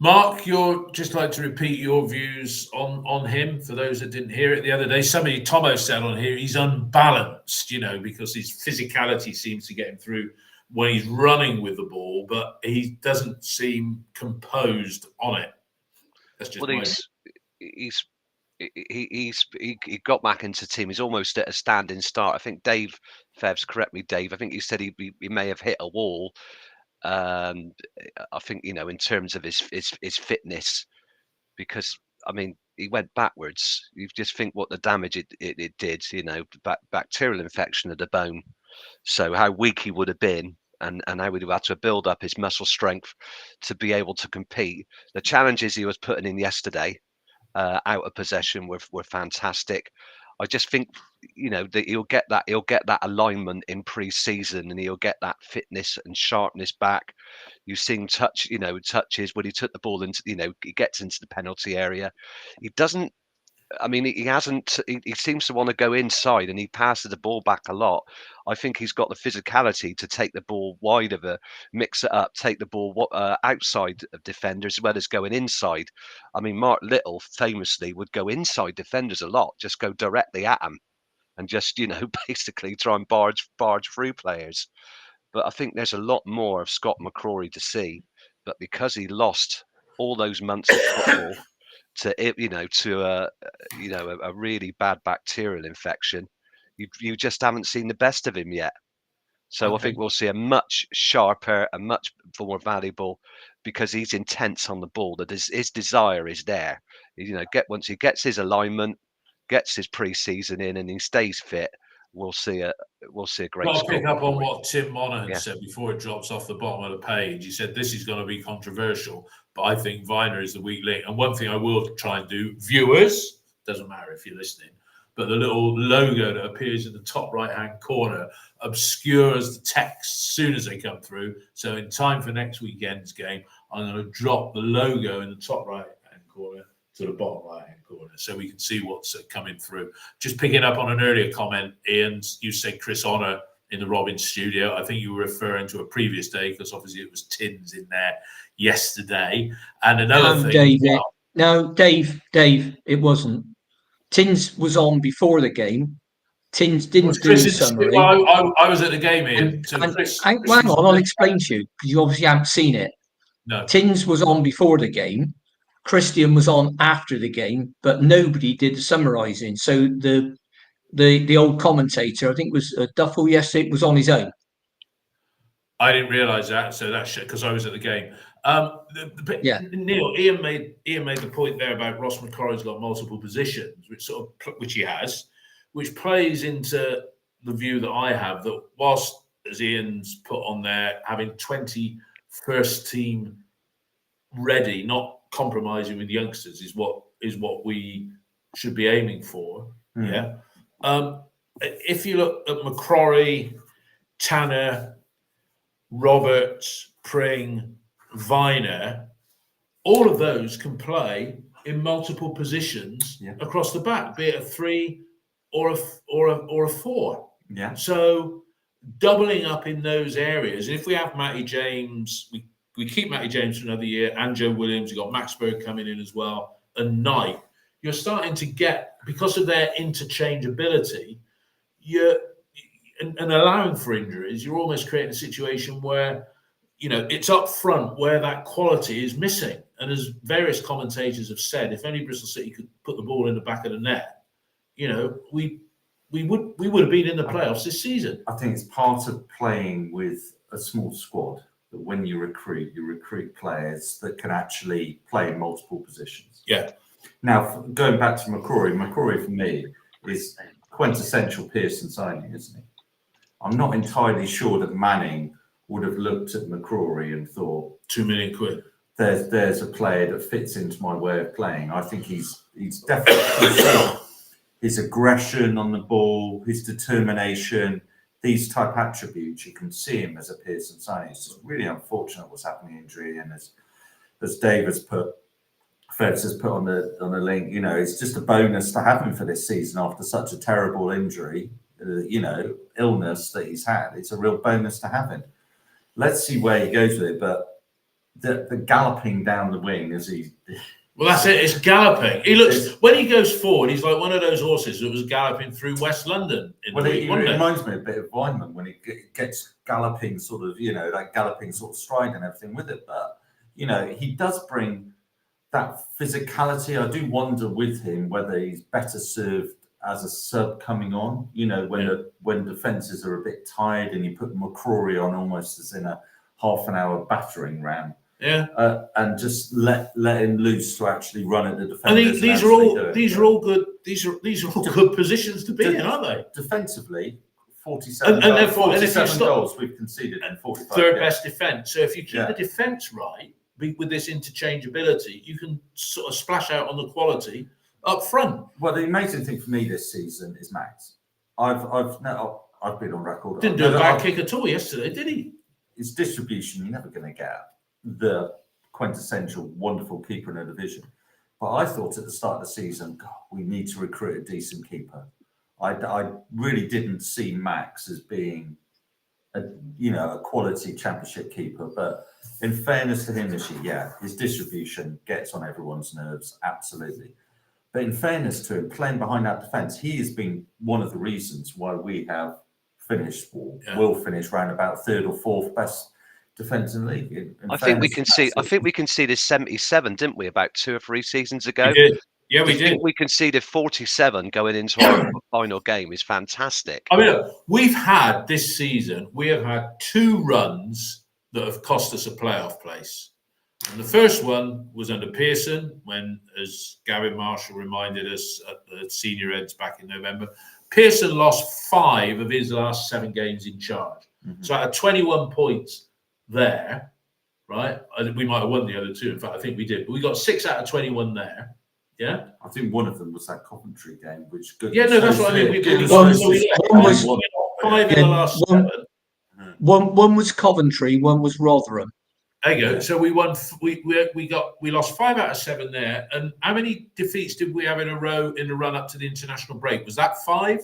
Mark, you'd just like to repeat your views on him for those that didn't hear it the other day. Tomo said on here, he's unbalanced, because his physicality seems to get him through when he's running with the ball, but he doesn't seem composed on it. That's just he got back into the team. He's almost at a standing start. I think Dave Febs, correct me, Dave. I think you said he may have hit a wall. I think in terms of his fitness, because I mean he went backwards. You just think what the damage it did. Bacterial infection of the bone. So how weak he would have been, and how we'd have had to build up his muscle strength to be able to compete. The challenges he was putting in yesterday, out of possession, were fantastic. I just think that he'll get that alignment in pre-season, and he'll get that fitness and sharpness back. You've seen touches when he took the ball into, he gets into the penalty area. He doesn't. I mean, he hasn't. He seems to want to go inside, and he passes the ball back a lot. I think he's got the physicality to take the ball wide mix it up, take the ball outside of defenders as well as going inside. I mean, Mark Little famously would go inside defenders a lot, just go directly at them, and just basically try and barge through players. But I think there's a lot more of Scott McCrorie to see. But because he lost all those months of football, a really bad bacterial infection, you just haven't seen the best of him yet. So I think we'll see a much sharper and much more valuable, because he's intense on the ball. That his desire is there. Once he gets his alignment, gets his pre-season in, and he stays fit, we'll see a great. I'll pick up on what Tim Monaghan Yeah. said before it drops off the bottom of the page. He said this is going to be controversial, but I think Viner is the weak link. And one thing I will try and do, viewers, doesn't matter if you're listening, but the little logo that appears in the top right-hand corner obscures the text as soon as they come through. So in time for next weekend's game, I'm going to drop the logo in the top right-hand corner to the bottom right-hand corner so we can see what's coming through. Just picking up on an earlier comment, Ian, you said Chris Honor in the Robin studio. I think you were referring to a previous day, because obviously it was Tins in there yesterday. And another thing... David. No, Dave, it wasn't. Tins was on before the game. Tins didn't do the summary. I was at the game, Ian. Hang on, I'll explain to you, because you obviously haven't seen it. No. Tins was on before the game. Christian was on after the game, but nobody did the summarising. So the old commentator, I think it was Duffel yesterday, was on his own. I didn't realise that, so that's because I was at the game. Neil, Ian made the point there about Ross McCrorie's got multiple positions, which he has, which plays into the view that I have, that whilst, as Ian's put on there, having 20 first team ready, not compromising with youngsters, is what we should be aiming for. Yeah. If you look at McCrorie, Tanner, Roberts, Pring, Viner, all of those can play in multiple positions across the back, be it a 3 or a 4. Yeah. So doubling up in those areas. And if we have Matty James, we keep Matty James for another year, and Joe Williams, you've got Max Berg coming in as well, and Knight, you're starting to get, because of their interchangeability, and allowing for injuries, you're almost creating a situation where, it's up front where that quality is missing. And as various commentators have said, if only Bristol City could put the ball in the back of the net, we would have been in the playoffs this season. I think it's part of playing with a small squad, that when you recruit players that can actually play in multiple positions. Yeah. Now, going back to McCrorie for me is quintessential Pearson signing, isn't he? I'm not entirely sure that Manning would have looked at McCrorie and thought, £2 million. There's a player that fits into my way of playing. I think he's definitely his aggression on the ball, his determination, these type attributes. You can see him as a Pearson signing. It's just really unfortunate what's happening in injury, and as Dave has put on the link, it's just a bonus to have him for this season after such a terrible injury, illness that he's had. It's a real bonus to have him. Let's see where he goes with it, but the galloping down the wing as he... Well, that's it. It's galloping. He looks, when he goes forward, he's like one of those horses that was galloping through West London. It reminds me a bit of Weinman when he gets galloping, sort of, that galloping sort of stride and everything with it. But, he does bring that physicality. I do wonder with him whether he's better served as a sub coming on, when defences are a bit tired and you put McCrorie on almost as in a half an hour battering ram. Yeah, and just let him loose to actually run at the defenders. And these are all good. These are all good positions to be in, aren't they? Defensively, 47 goals we've conceded in 45. Third best defence. So if you keep the defence right with this interchangeability, you can sort of splash out on the quality up front. Well, the amazing thing for me this season is Max. I've been on record. Didn't do a bad kick at all yesterday, did he? His distribution, you're never going to get the quintessential wonderful keeper in a division. But I thought at the start of the season, God, we need to recruit a decent keeper. I really didn't see Max as being a quality championship keeper. But in fairness to him this year, his distribution gets on everyone's nerves, absolutely. But in fairness to him, playing behind that defence, he has been one of the reasons why we have will finish round about third or fourth best defence in the league. In I think we fairness, can see. I that's think we conceded 77, didn't we, about 2 or 3 seasons ago? We did. Yeah, we To did. think we conceded 47 going into our final game is fantastic. I mean, look, we've had this season, we have had 2 runs that have cost us a playoff place. And the first one was under Pearson, when, as Gavin Marshall reminded us at the senior eds back in November, Pearson lost 5 of his last 7 games in charge. Mm-hmm. So at 21 points there, right? We might have won the other 2. In fact, I think we did. But we got 6 out of 21 there. Yeah. I think one of them was that Coventry game, which good. Yeah, no, that's what I mean. We got One 5 in the last 7. One was Coventry, one was Rotherham. There you go. So we won. We lost 5 out of 7 there. And how many defeats did we have in a row in the run up to the international break? Was that 5?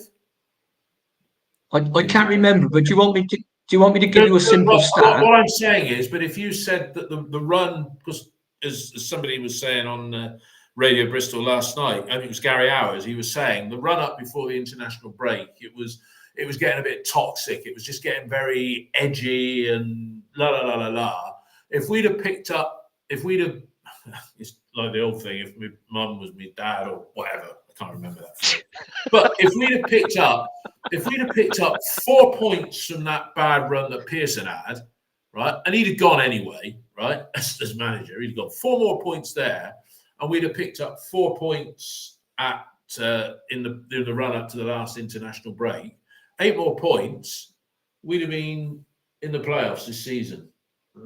I can't remember, but do you want me to give you a simple stat? What I'm saying is, but if you said that the run, because as somebody was saying on Radio Bristol last night, I think it was Gary Hours, he was saying the run up before the international break, it was getting a bit toxic. It was just getting very edgy and la la la la la. If we'd have picked up, it's like the old thing, if my mum was my dad or whatever, I can't remember that. But if we'd have picked up 4 points from that bad run that Pearson had, right, and he'd have gone anyway, right, as manager, he'd have got 4 more points there, and we'd have picked up 4 points in the run up to the last international break, 8 more points, we'd have been in the playoffs this season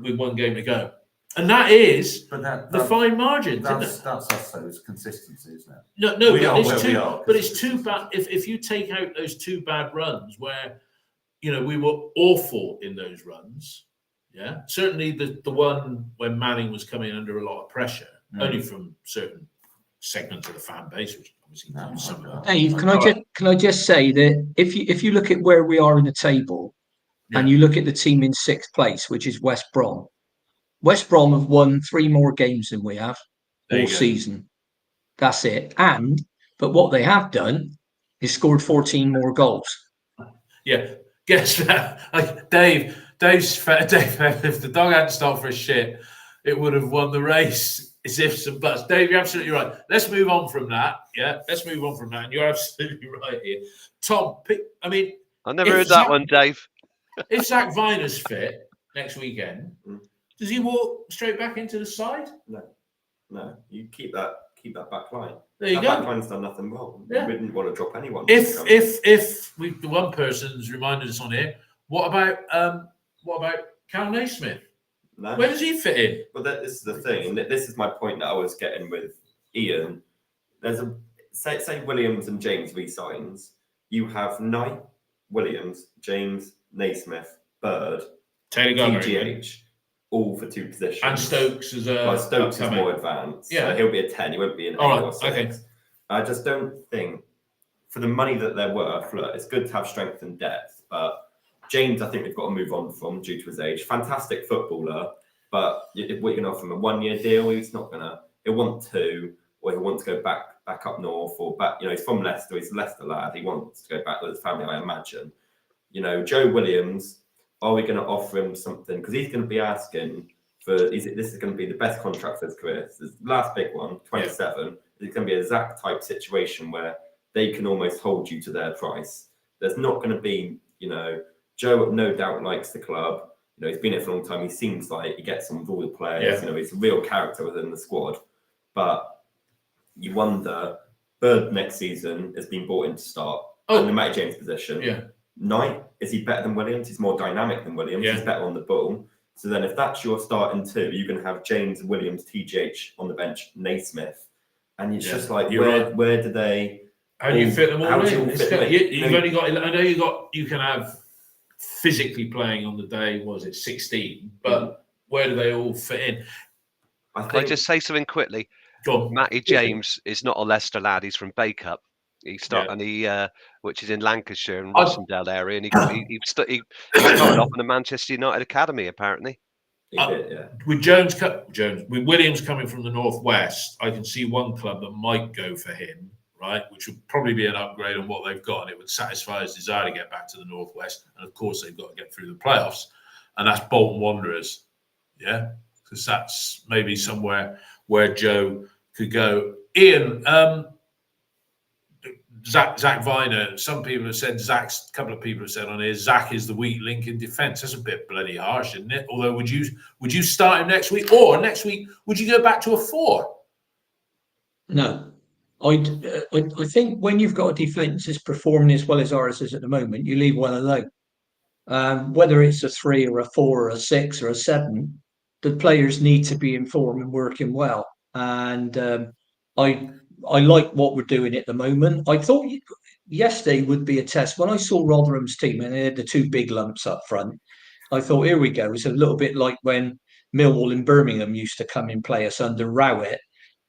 with 1 game to go. And that is the fine margins, isn't it? That's us, though. It's consistency, isn't it? No, but it's too bad. If you take out those 2 bad runs where, we were awful in those runs, yeah. Certainly the one when Manning was coming under a lot of pressure, only from certain segments of the fan base, which obviously some of them. Dave, can I just say that if you look at where we are in the table, and you look at the team in 6th place, which is West Brom. West Brom have won 3 more games than we have all season. That's it. But what they have done is scored 14 more goals. Yeah. Guess that. Dave, if the dog hadn't stopped for a shit, it would have won the race. It's ifs and buts. Dave, you're absolutely right. Let's move on from that. Yeah, let's move on from that. And you're absolutely right here. Tom, I never heard that one, Dave. If Zach Viner's fit next weekend, does he walk straight back into the side? No. You keep that back line. There you go. Back line's done nothing wrong. Yeah. We didn't want to drop anyone. If the one person's reminded us on here, what about Cal Naismith? No. Where does he fit in? Well, this is the thing, and this is my point that I was getting with Ian. There's say Williams and James re-signs. You have Knight, Williams, James, Naismith, Bird, Taylor TGH, all for 2 positions. And Stokes is Stokes is more advanced. Yeah, so he'll be a 10. He won't be an 8 or 6. Okay. I just don't think, for the money that they're worth, look, it's good to have strength and depth. But James, I think we've got to move on from due to his age. Fantastic footballer, but if we're going to offer him a 1-year deal, he's not going to. He'll want 2, or he'll want to go back up north, or back. He's from Leicester. He's a Leicester lad. He wants to go back with his family, I imagine. Joe Williams, are we going to offer him something? Because he's going to be asking for, this is going to be the best contract for his career. So the last big one, 27, it's going to be a Zach type situation where they can almost hold you to their price. There's not going to be, Joe no doubt likes the club. He's been here for a long time. He seems like he gets on with all the players. Yeah. He's a real character within the squad. But you wonder, Bird next season has been brought in to start in the Matty James position. Yeah. Knight, is he better than Williams? He's more dynamic than Williams. Yeah. He's better on the ball. So then if that's your starting 2, you're going to have James, Williams, TGH on the bench, Naismith. And it's just like, where do they... How do you fit them all in? You've only got... I know you can have physically playing on the day, 16? But where do they all fit in? Can I just say something quickly? Go on. Matty James is not a Leicester lad. He's from Bacup. Which is in Lancashire and Rossendale area, and he started off in the Manchester United academy apparently. With with Williams coming from the northwest, I can see one club that might go for him, right? Which would probably be an upgrade on what they've got, and it would satisfy his desire to get back to the northwest. And of course, they've got to get through the playoffs. and that's Bolton Wanderers. Yeah, because that's maybe somewhere where Joe could go. Ian, Zach Viner, some people have said a couple of people have said on here, Zach is the weak link in defence. That's a bit bloody harsh, isn't it? Although, would you start him next week? Or next week, would you go back to a 4? No. I think when you've got a defence that's performing as well as ours is at the moment, you leave well alone. Whether it's a 3 or a 4 or a 6 or a 7, the players need to be in form and working well. And I like what we're doing at the moment. I thought yesterday would be a test. When I saw Rotherham's team and they had the 2 big lumps up front, I thought, here we go. It's a little bit like when Millwall in Birmingham used to come and play us under Rowett,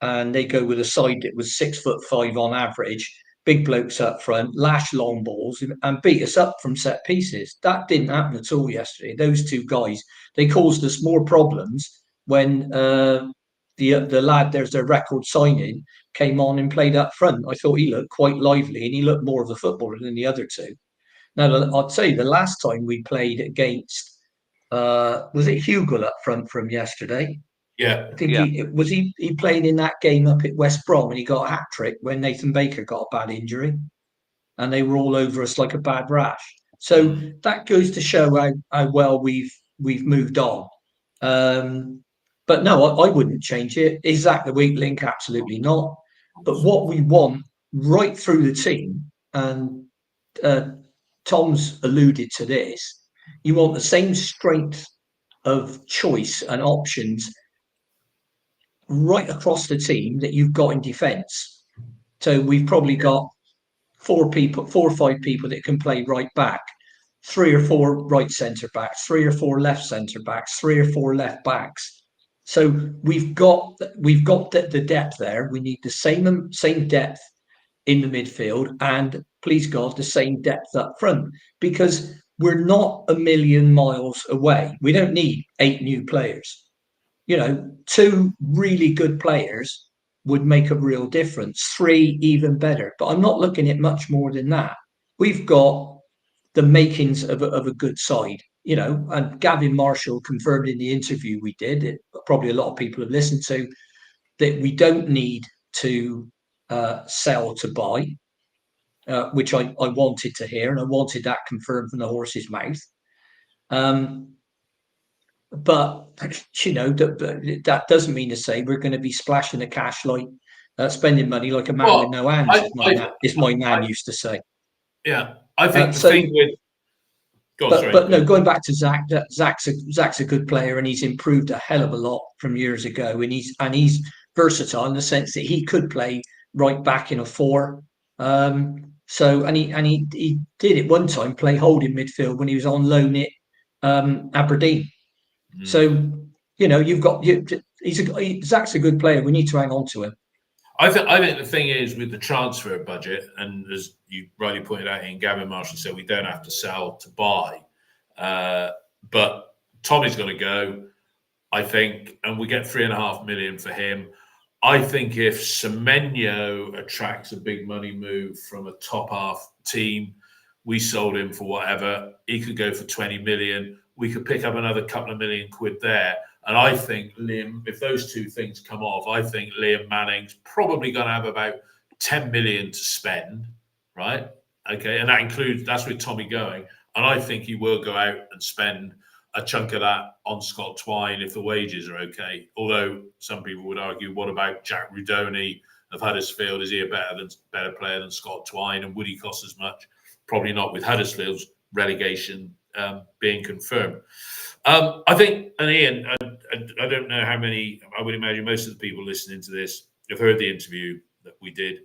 and they go with a side that was 6'5" on average, big blokes up front, lash long balls, and beat us up from set pieces. That didn't happen at all yesterday. Those 2 guys, they caused us more problems when the lad, there's their record signing, came on and played up front. I thought he looked quite lively and he looked more of a footballer than the other 2. Now, I'd say the last time we played against, was it Hugel up front from yesterday? Yeah. I think he played in that game up at West Brom and he got a hat-trick when Nathan Baker got a bad injury and they were all over us like a bad rash. So that goes to show how well we've moved on. But no, I wouldn't change it. Is that the weak link? Absolutely not. But what we want right through the team, and Tom's alluded to this, you want the same strength of choice and options right across the team that you've got in defence. So we've probably got 4 or 5 people that can play right back, 3 or 4 right centre backs, 3 or 4 left centre backs, 3 or 4 left backs. So we've got the depth there. We need the same depth in the midfield, and please God, the same depth up front, because we're not a million miles away. We don't need 8 new players. 2 really good players would make a real difference. 3 even better. But I'm not looking at much more than that. We've got the makings of a good side. And Gavin Marshall confirmed in the interview we did, probably a lot of people have listened to, that we don't need to sell to buy, which I wanted to hear, and I wanted that confirmed from the horse's mouth. But that doesn't mean to say we're going to be splashing the cash like spending money like a man with no hands, as my nan used to say. Yeah, I think the thing with. But no, going back to Zach, Zach's a good player and he's improved a hell of a lot from years ago, and he's versatile in the sense that he could play right back in a 4. He did at one time play holding midfield when he was on loan at Aberdeen. So Zach's a good player. We need to hang on to him. I think the thing is with the transfer budget, and as you rightly pointed out, in Gavin Marshall said, we don't have to sell to buy. But Tommy's going to go, I think, and we get 3.5 million for him. I think if Semenyo attracts a big money move from a top half team, we sold him for whatever, he could go for 20 million. We could pick up another couple of million quid there. And I think Liam, if those 2 things come off, I think Liam Manning's probably going to have about 10 million to spend, right? Okay, and that's with Tommy going. And I think he will go out and spend a chunk of that on Scott Twine if the wages are okay. Although some people would argue, what about Jack Rudoni of Huddersfield? Is he a better player than Scott Twine? And would he cost as much? Probably not, with Huddersfield's relegation being confirmed. I think, and Ian, I don't know how many, I would imagine most of the people listening to this have heard the interview that we did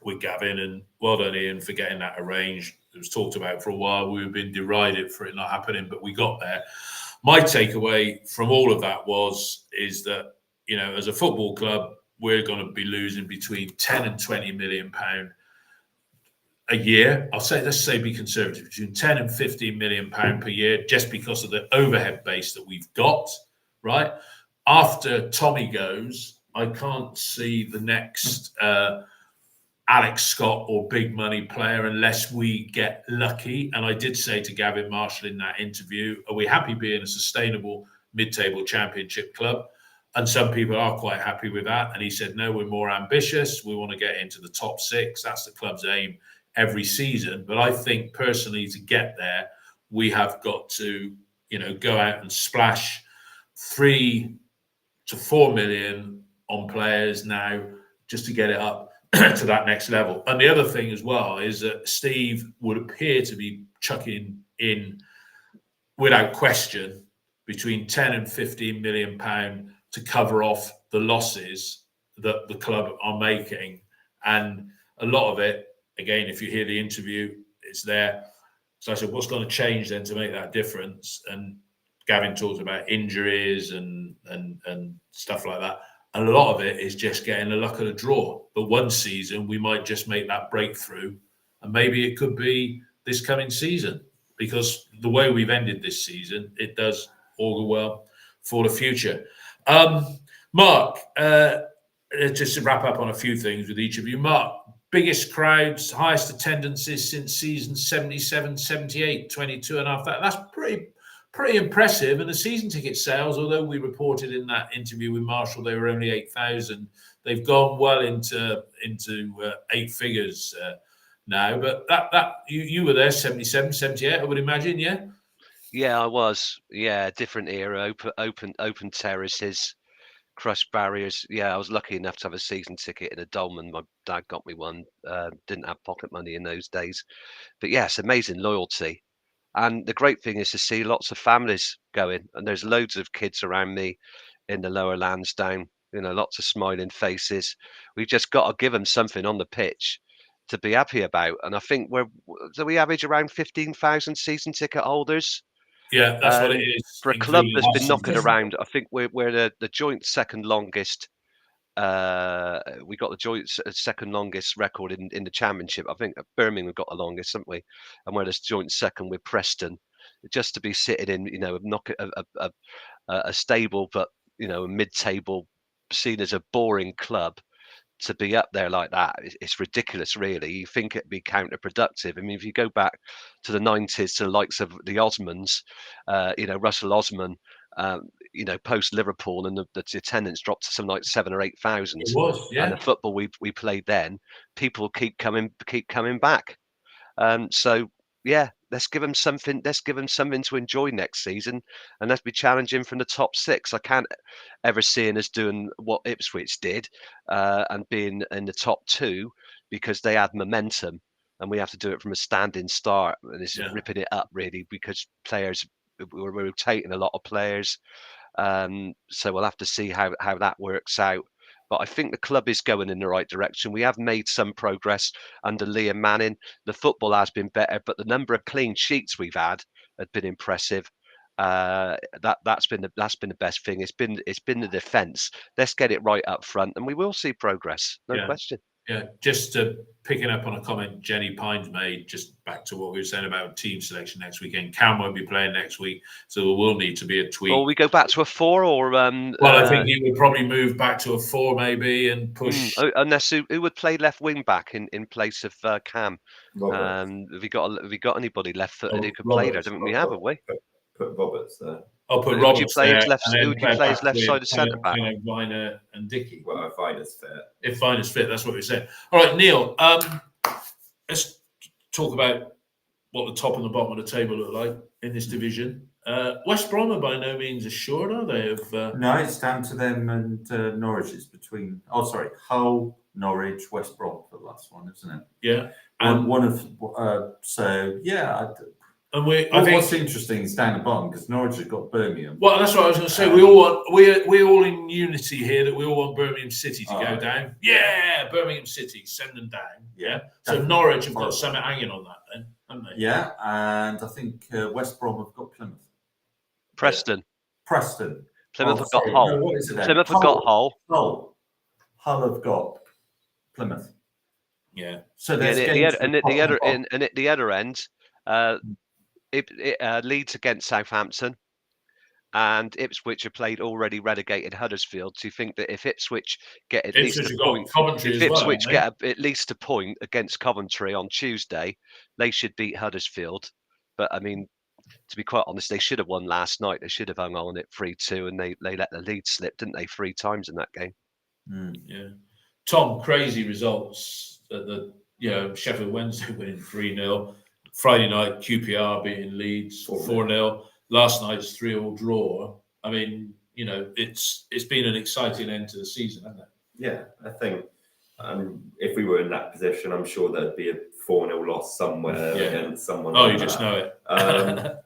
with Gavin, and well done, Ian, for getting that arranged. It was talked about for a while. We've been derided for it not happening, but we got there. My takeaway from all of that is that, as a football club, we're going to be losing between 10 and 20 million pound a year. Let's say be conservative, between 10 and 15 million pound per year, just because of the overhead base that we've got, right? After Tommy goes, I can't see the next Alex Scott or big money player unless we get lucky. And I did say to Gavin Marshall in that interview, are we happy being a sustainable mid-table championship club? And some people are quite happy with that. And he said, no, we're more ambitious. We want to get into the top 6. That's the club's aim every season. But I think personally to get there, we have got to, go out and splash 3 to 4 million on players now just to get it up to that next level. And the other thing as well is that Steve would appear to be chucking in, without question, between 10 and 15 million pound to cover off the losses that the club are making. And a lot of it, again, if you hear the interview, it's there. So I said, what's going to change then to make that difference? And Gavin talks about injuries and stuff like that. And a lot of it is just getting the luck of the draw. But one season, we might just make that breakthrough. And maybe it could be this coming season. Because the way we've ended this season, it does augur well for the future. Mark, just to wrap up on a few things with each of you. Mark, biggest crowds, highest attendances since season 77, 78, 22 and a half. That's pretty impressive. And the season ticket sales, although we reported in that interview with Marshall, they were only 8,000. They've gone well into 8 figures now. But that you were there 77, 78, I would imagine, yeah? Yeah, I was. Yeah, different era, open terraces, crushed barriers. Yeah, I was lucky enough to have a season ticket in a Dolman. My dad got me one. Didn't have pocket money in those days. But yes, amazing loyalty. And the great thing is to see lots of families going. And there's loads of kids around me in the lower Lansdowne, lots of smiling faces. We've just got to give them something on the pitch to be happy about. And I think do we average around 15,000 season ticket holders? Yeah, that's what it is. For a club that's been knocking around, I think we're the joint second longest. We got the joint second longest record in the championship. I think Birmingham got the longest, haven't we? And we're the joint second with Preston. Just to be sitting in, knock a stable but a mid-table, seen as a boring club, to be up there like that, it's ridiculous, really. You think it'd be counterproductive. I mean, if you go back to the 90s, to the likes of the Osmonds, Russell Osman, post Liverpool, and the attendance dropped to something like 7,000 or 8,000. It was, yeah. And the football we played then, people keep coming back. So yeah, let's give them something. Let's give them something to enjoy next season, and let's be challenging from the top 6. I can't ever see us doing what Ipswich did and being in the top 2, because they had momentum, and we have to do it from a standing start. And it's ripping it up, really, because players, we're rotating a lot of players. So we'll have to see how that works out. But I think the club is going in the right direction. We have made some progress under Liam Manning. The football has been better, but the number of clean sheets we've had been impressive. That's been the best thing. It's been the defence. Let's get it right up front, and we will see progress. No question. Yeah, just picking up on a comment Jenny Pines made, just back to what we were saying about team selection next weekend. Cam won't be playing next week, so there will need to be a tweak. Or we go back to a 4, or well, I think he would probably move back to a 4 maybe and push. Unless who would play left wing back in place of Cam? Have we got anybody left footed who could play there? Don't we have we? Put Roberts there. I'll put Who Roberts would you play there. Who would you play as left side of centre back? Viner and Dickey. Well, if Viner's fit. If Viner's fit, that's what we said. All right, Neil. Let's talk about what the top and the bottom of the table look like in this division. West Brom are by no means assured, are they? No, it's down to them and Norwich. It's between. Oh, sorry, Hull, Norwich, West Brom for the last one, isn't it? Yeah. And one of so yeah. And I think what's interesting is down the bottom, because Norwich have got Birmingham. Well, that's what I was going to say. We're all in unity here that we all want Birmingham City to go down. Yeah, Birmingham City, send them down. Yeah. So Norwich have got something hanging on that, then, haven't they? Yeah, and I think West Brom have got Plymouth. Preston. Plymouth have got Hull. No, what is it? Plymouth have got Hull. Hull have got Plymouth. Yeah. So the other end. Leeds against Southampton, and Ipswich have played already relegated Huddersfield. To think that if Ipswich get at least Ipswich a have got point, Coventry if as well, Ipswich haven't get at least a point against Coventry on Tuesday, they should beat Huddersfield. But I mean, to be quite honest, they should have won last night. They should have hung on it 3-2, and they let the lead slip, didn't they? 3 times in that game. Yeah. Tom, crazy results at the Sheffield Wednesday winning 3-0. Friday night, QPR beating Leeds 4-0. Last night's 3-3 draw. I mean, it's been an exciting end to the season, hasn't it? Yeah, I think if we were in that position, I'm sure there'd be a 4-0 loss somewhere against someone. Oh, you just know it.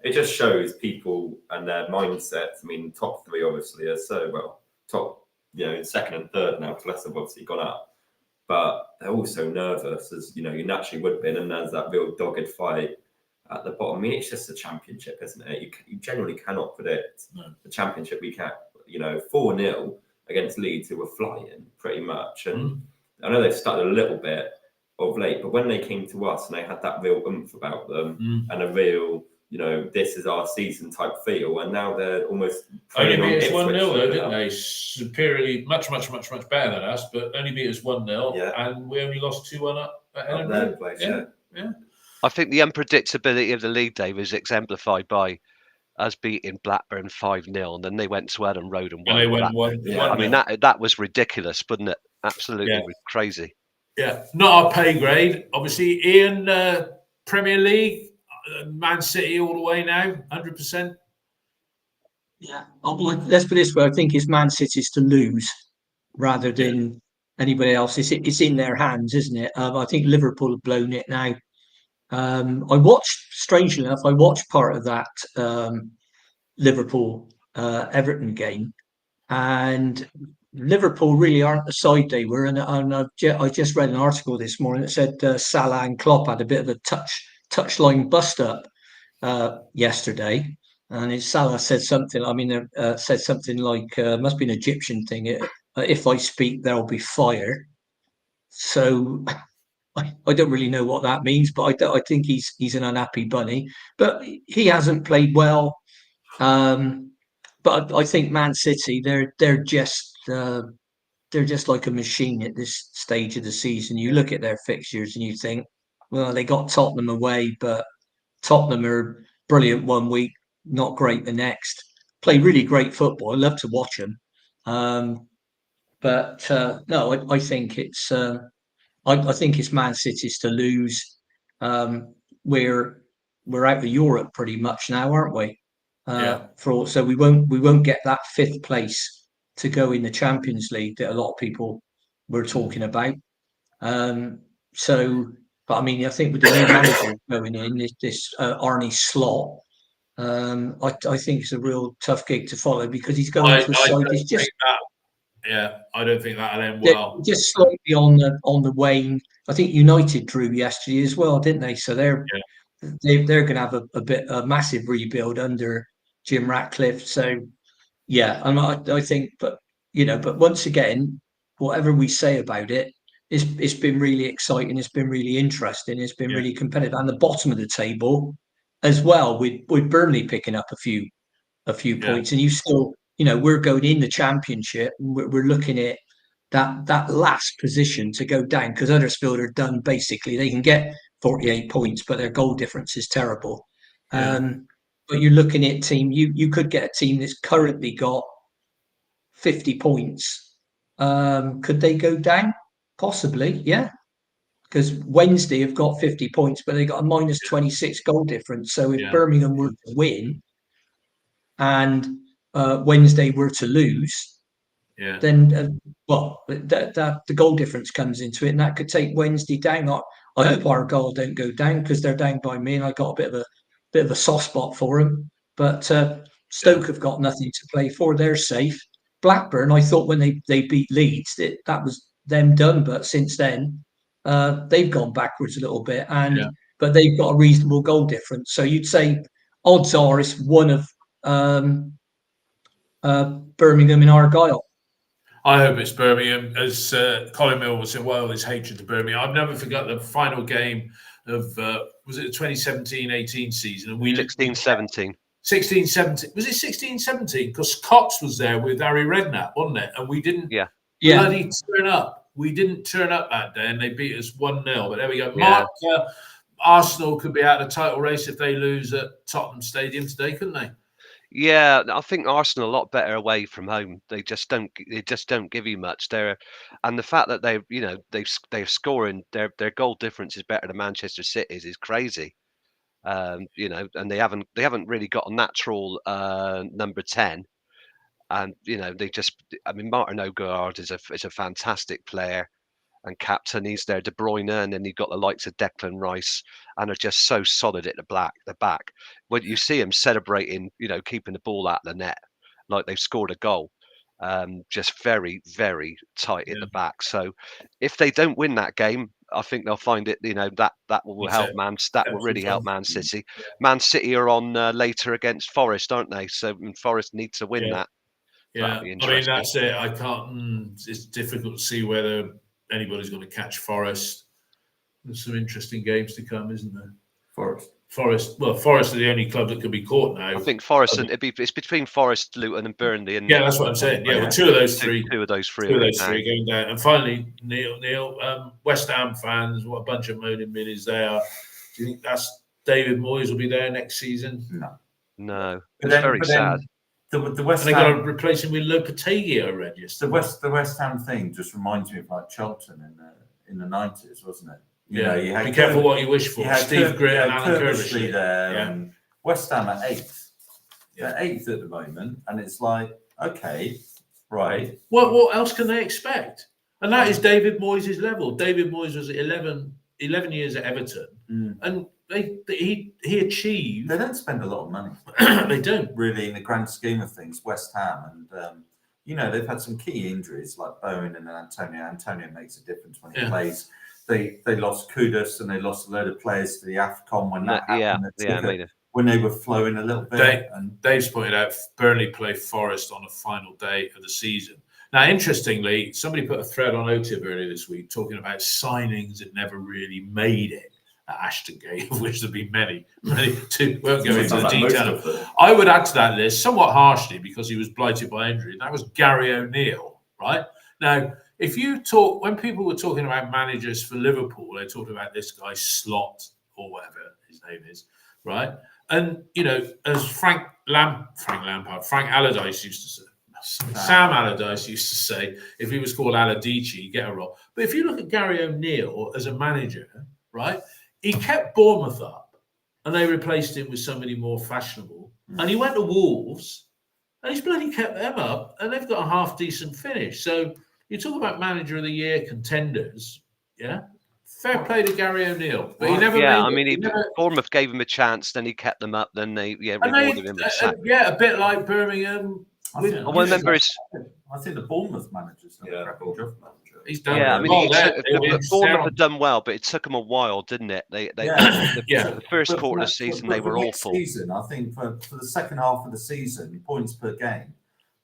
It just shows people and their mindsets. I mean, top three obviously are so well. Top, second and third now, plus have obviously gone up. But they're also nervous, as you naturally would be. And there's that real dogged fight at the bottom. I mean, it's just a championship, isn't it? You generally cannot predict the championship. We can't, 4-0 against Leeds, who were flying pretty much. And I know they've started a little bit of late, but when they came to us and they had that real oomph about them and a real, this is our season type feel, and now they're almost only beat us 1-0 though, didn't they? Superiorly, much better than us, but only beat us 1-0, and we only lost 2-1 up at their place. Yeah. I think the unpredictability of the league, Dave, is exemplified by us beating Blackburn 5-0, and then they went to Ellen Road and won. And they went 1-0. I mean, that was ridiculous, wasn't it? Absolutely crazy. Yeah, not our pay grade. Obviously, Ian, Premier League, Man City all the way now, 100%. Yeah, let's put it this way. I think it's Man City's to lose rather than anybody else. It's in their hands, isn't it? I think Liverpool have blown it now. Strangely enough, I watched part of that Liverpool Everton game, and Liverpool really aren't the side they were. And I just read an article this morning that said Salah and Klopp had a bit of a touchline bust up yesterday, and Salah said something. I mean, said something like, "Must be an Egyptian thing. If I speak, there'll be fire." So I don't really know what that means, but I think he's an unhappy bunny. But he hasn't played well. But I think Man City, they're just like a machine at this stage of the season. You look at their fixtures and you think, well, they got Tottenham away, but Tottenham are brilliant one week, not great the next. Play really great football. I love to watch them. But no, I think it's I think it's Man City's to lose. We're out of Europe pretty much now, aren't we? So we won't get that 5th place to go in the Champions League that a lot of people were talking about. But I mean, I think with the new manager going in, this Arne Slot, I think it's a real tough gig to follow because he's going to a side that's just. I don't think that'll end well. Just slightly on the wane. I think United drew yesterday as well, didn't they? So they're going to have a massive rebuild under Jim Ratcliffe. So I think, but once again, whatever we say about it, it's been really exciting. It's been really interesting. It's been really competitive. And the bottom of the table as well, with Burnley picking up a few points, and you still, we're going in the Championship. And we're looking at that last position to go down because Huddersfield are done. Basically, they can get 48 points, but their goal difference is terrible. But you're looking at a team. You could get a team that's currently got 50 points. Could they go down? Possibly, yeah. Because Wednesday have got 50 points, but they got a minus 26 goal difference. So if Birmingham were to win and Wednesday were to lose, then the goal difference comes into it, and that could take Wednesday down. I hope Argyle don't go down because they're down by me, and I got a bit of a soft spot for them. But Stoke have got nothing to play for; they're safe. Blackburn, I thought when they beat Leeds that was them done, but since then they've gone backwards a little bit, but they've got a reasonable goal difference. So you'd say odds are it's one of Birmingham and Argyle. I hope it's Birmingham. As Colin Mill said, his hatred to Birmingham. I've never forgot the final game of was it the 2017-18 season? And 16-17. 16, 17. Was it 16, 17? Because Cox was there with Harry Redknapp, wasn't it? And we didn't bloody turn up. We didn't turn up that day, and they beat us 1-0. But there we go. Yeah. Mark, Arsenal could be out of the title race if they lose at Tottenham Stadium today, couldn't they? Yeah, I think Arsenal a lot better away from home. They just don't give you much. And the fact that they're scoring their goal difference is better than Manchester City's is crazy. And they haven't really got a natural number 10. And Martin Odegaard is a fantastic player and captain. He's there, De Bruyne, and then you've got the likes of Declan Rice, and are just so solid at the back. When you see them celebrating, keeping the ball out of the net, like they've scored a goal, just very, very tight at the back. So if they don't win that game, I think they'll find it. That will help That will really help Man City. Yeah. Man City are on later against Forest, aren't they? So Forest need to win that. Yeah, I mean that's it. I can't. It's difficult to see whether anybody's going to catch Forest. There's some interesting games to come, isn't there? Forest. Well, Forest are the only club that could be caught now. I think Forest it's between Forest, Luton, and Burnley. And that's what I'm saying. Yeah, well, two of those three going down. And finally, Neil, West Ham fans, what a bunch of moaning middies they are. Do you think that's David Moyes will be there next season? No. It's very sad. The West and they Ham, got to replace him with Lopetegui, I read yesterday. The West Ham thing just reminds me of like Charlton in the 90s, wasn't it? You had be careful what you wish for. Steve Gritt and Alan Kirby there. And West Ham at 8th. They're 8th at the moment, and it's like, okay, right. What else can they expect? And that is David Moyes' level. David Moyes was 11 years at Everton, and he achieved. They don't spend a lot of money. They don't really, in the grand scheme of things. West Ham, and they've had some key injuries like Bowen and Antonio. Antonio makes a difference when he plays. They lost Kudus and they lost a load of players to the AFCON when that happened. When they were flowing a little bit. Dave's pointed out Burnley play Forest on the final day of the season. Now, interestingly, somebody put a thread on OTIB earlier this week talking about signings that never really made it at Ashton Gate, of which there've been many. Won't go into the detail. I would add to that list somewhat harshly because he was blighted by injury. That was Gary O'Neill, right? Now, if you talk, when people were talking about managers for Liverpool, they talked about this guy Slot or whatever his name is, right? And as Frank Allardyce used to say, Sam Allardyce used to say, if he was called Allardyce, you get a role. But if you look at Gary O'Neill as a manager, right, he kept Bournemouth up, and they replaced him with somebody more fashionable. And he went to Wolves, and he's bloody kept them up, and they've got a half decent finish. So you talk about manager of the year contenders, fair play to Gary O'Neill, but he never. Bournemouth gave him a chance, then he kept them up, then they rewarded him with a sack. A bit like Birmingham. I think the Bournemouth manager's done a cracking job. He's done. Bournemouth had done well, but it took them a while, didn't it? The first quarter of the season they were awful. I think for the second half of the season, points per game,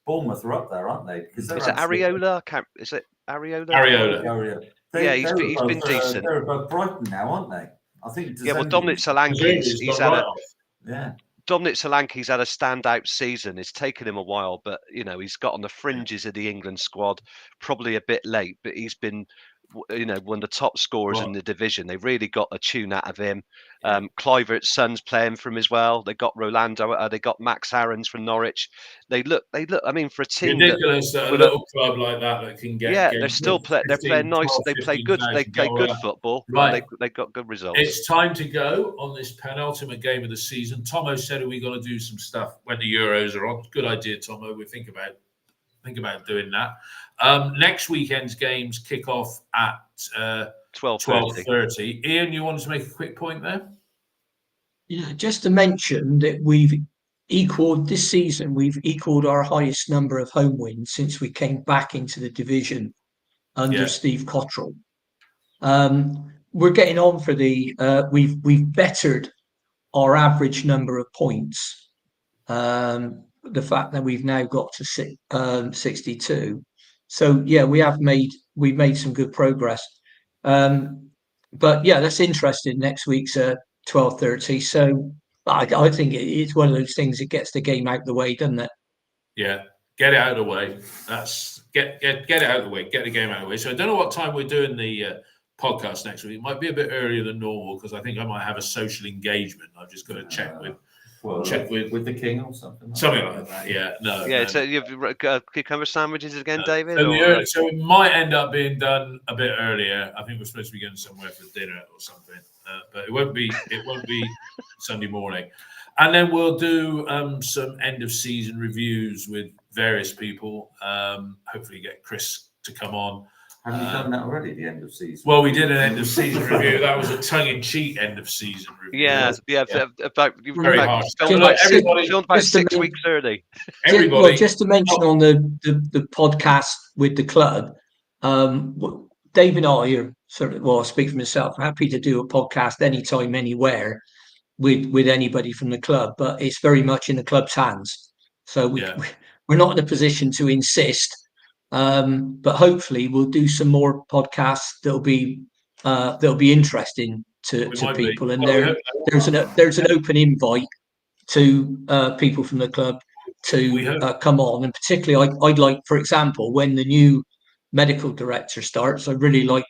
Bournemouth are up there, aren't they? Is it Areola? Is it Areola? Areola. He's been decent. They're above Brighton now, aren't they? I think. Dominic Solanke's Dominic Solanke's had a standout season. It's taken him a while, but he's got on the fringes of the England squad, probably a bit late, but he's been one of the top scorers in the division. They really got a tune out of him. Kluivert's son's playing for him as well. They got Rolando. They got Max Aarons from Norwich. They look. I mean, for a team, ridiculous that a little club like that can get. Yeah, they're still playing. They're playing nice. They play good. They play good football. Right, they got good results. It's time to go on this penultimate game of the season. Tomo said we got to do some stuff when the Euros are on. Good idea, Tomo. We think about doing that. Next weekend's games kick off at 12:30. Ian, you wanted to make a quick point there? Just to mention that we've equaled our highest number of home wins since we came back into the division under Steve Cottrell. We're getting on for we've bettered our average number of points. The fact that we've now got to 62. So we've made some good progress. But that's interesting. Next week's 12:30. So I think it's one of those things that gets the game out the way, doesn't it? Yeah, get it out of the way. That's get it out of the way. Get the game out of the way. So I don't know what time we're doing the podcast next week. It might be a bit earlier than normal because I think I might have a social engagement. I've just got to check with the king or something. Something like that. Yeah. No. Yeah. No. So you've cucumber sandwiches again, David? So it might end up being done a bit earlier. I think we're supposed to be going somewhere for dinner or something, but it won't be Sunday morning. And then we'll do some end of season reviews with various people. Hopefully, get Chris to come on. Haven't you done that already? The end of season. Well, we did an end of season review. That was a tongue-in-cheek end of season review. Yeah. About very hard. Filmed about 6 weeks early. Everybody. Just to mention on the podcast with the club, Dave and I are I speak for myself. Happy to do a podcast anytime, anywhere with anybody from the club, but it's very much in the club's hands. So we're not in a position to insist. But hopefully we'll do some more podcasts that'll be interesting to people. And there's an open invite to people from the club to come on. And particularly, I'd like, for example, when the new medical director starts, I'd really like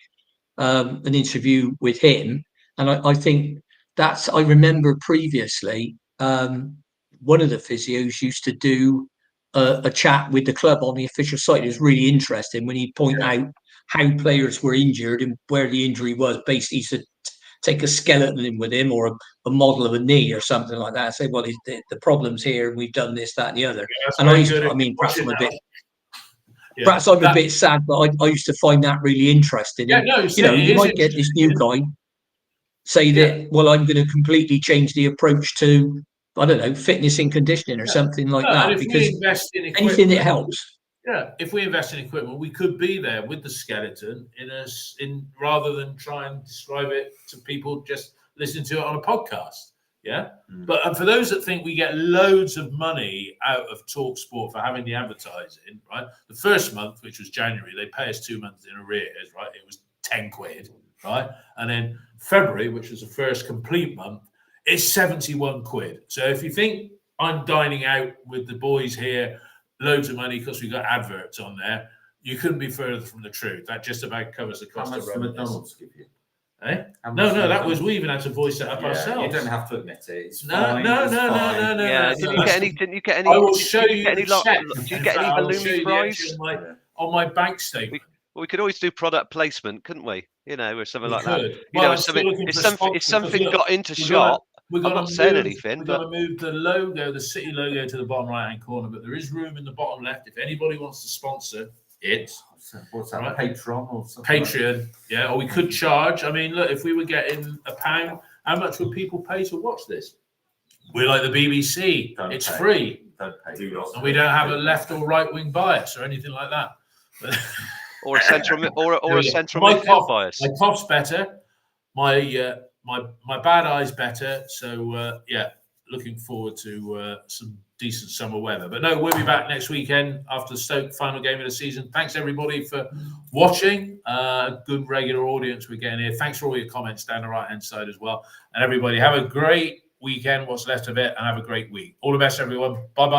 an interview with him. And I think I remember previously one of the physios used to do a chat with the club on the official site. It was really interesting when he'd point out how players were injured and where the injury was. Basically, he used to take a skeleton in with him or a model of a knee or something like that. Say, well, the problem's here. We've done this, that, and the other. And perhaps I'm a bit sad, but I used to find that really interesting. Yeah, no, you might get this new guy say that, well, I'm going to completely change the approach to, I don't know, fitness and conditioning or something like that. Because anything that helps. Yeah, if we invest in equipment, we could be there with the skeleton in rather than try and describe it to people just listening to it on a podcast. Yeah, but for those that think we get loads of money out of TalkSport for having the advertising, right? The first month, which was January, they pay us 2 months in arrears, right? It was 10 quid, right? And then February, which was the first complete month, it's 71 quid. So if you think I'm dining out with the boys here, loads of money because we got adverts on there, you couldn't be further from the truth. That just about covers the cost of revenue. McDonald's give you? Eh? No, that was, we even had to voice it up ourselves. You don't have to admit it. It's No. Yeah, didn't you get any? I will show you the check. Did you get any halloumi fries? On my bank statement. We could always do product placement, couldn't we? Or something like that. If something got into shot, I'm not saying anything. We're going to move the logo, the city logo, to the bottom right-hand corner, but there is room in the bottom left if anybody wants to sponsor it. What's that? Right? Patreon or something? Patreon, or we could charge. I mean, look, if we were getting £1, how much would people pay to watch this? We're like the BBC. It's free. Don't pay. And we don't have a left or right wing bias or anything like that. Or a central midfield bias. My cough's better. My bad eye's better. So looking forward to some decent summer weather. But no, we'll be back next weekend after the Stoke final game of the season. Thanks everybody for watching. Good regular audience we're getting here. Thanks for all your comments down the right hand side as well. And everybody have a great weekend, what's left of it, and have a great week. All the best, everyone. Bye bye.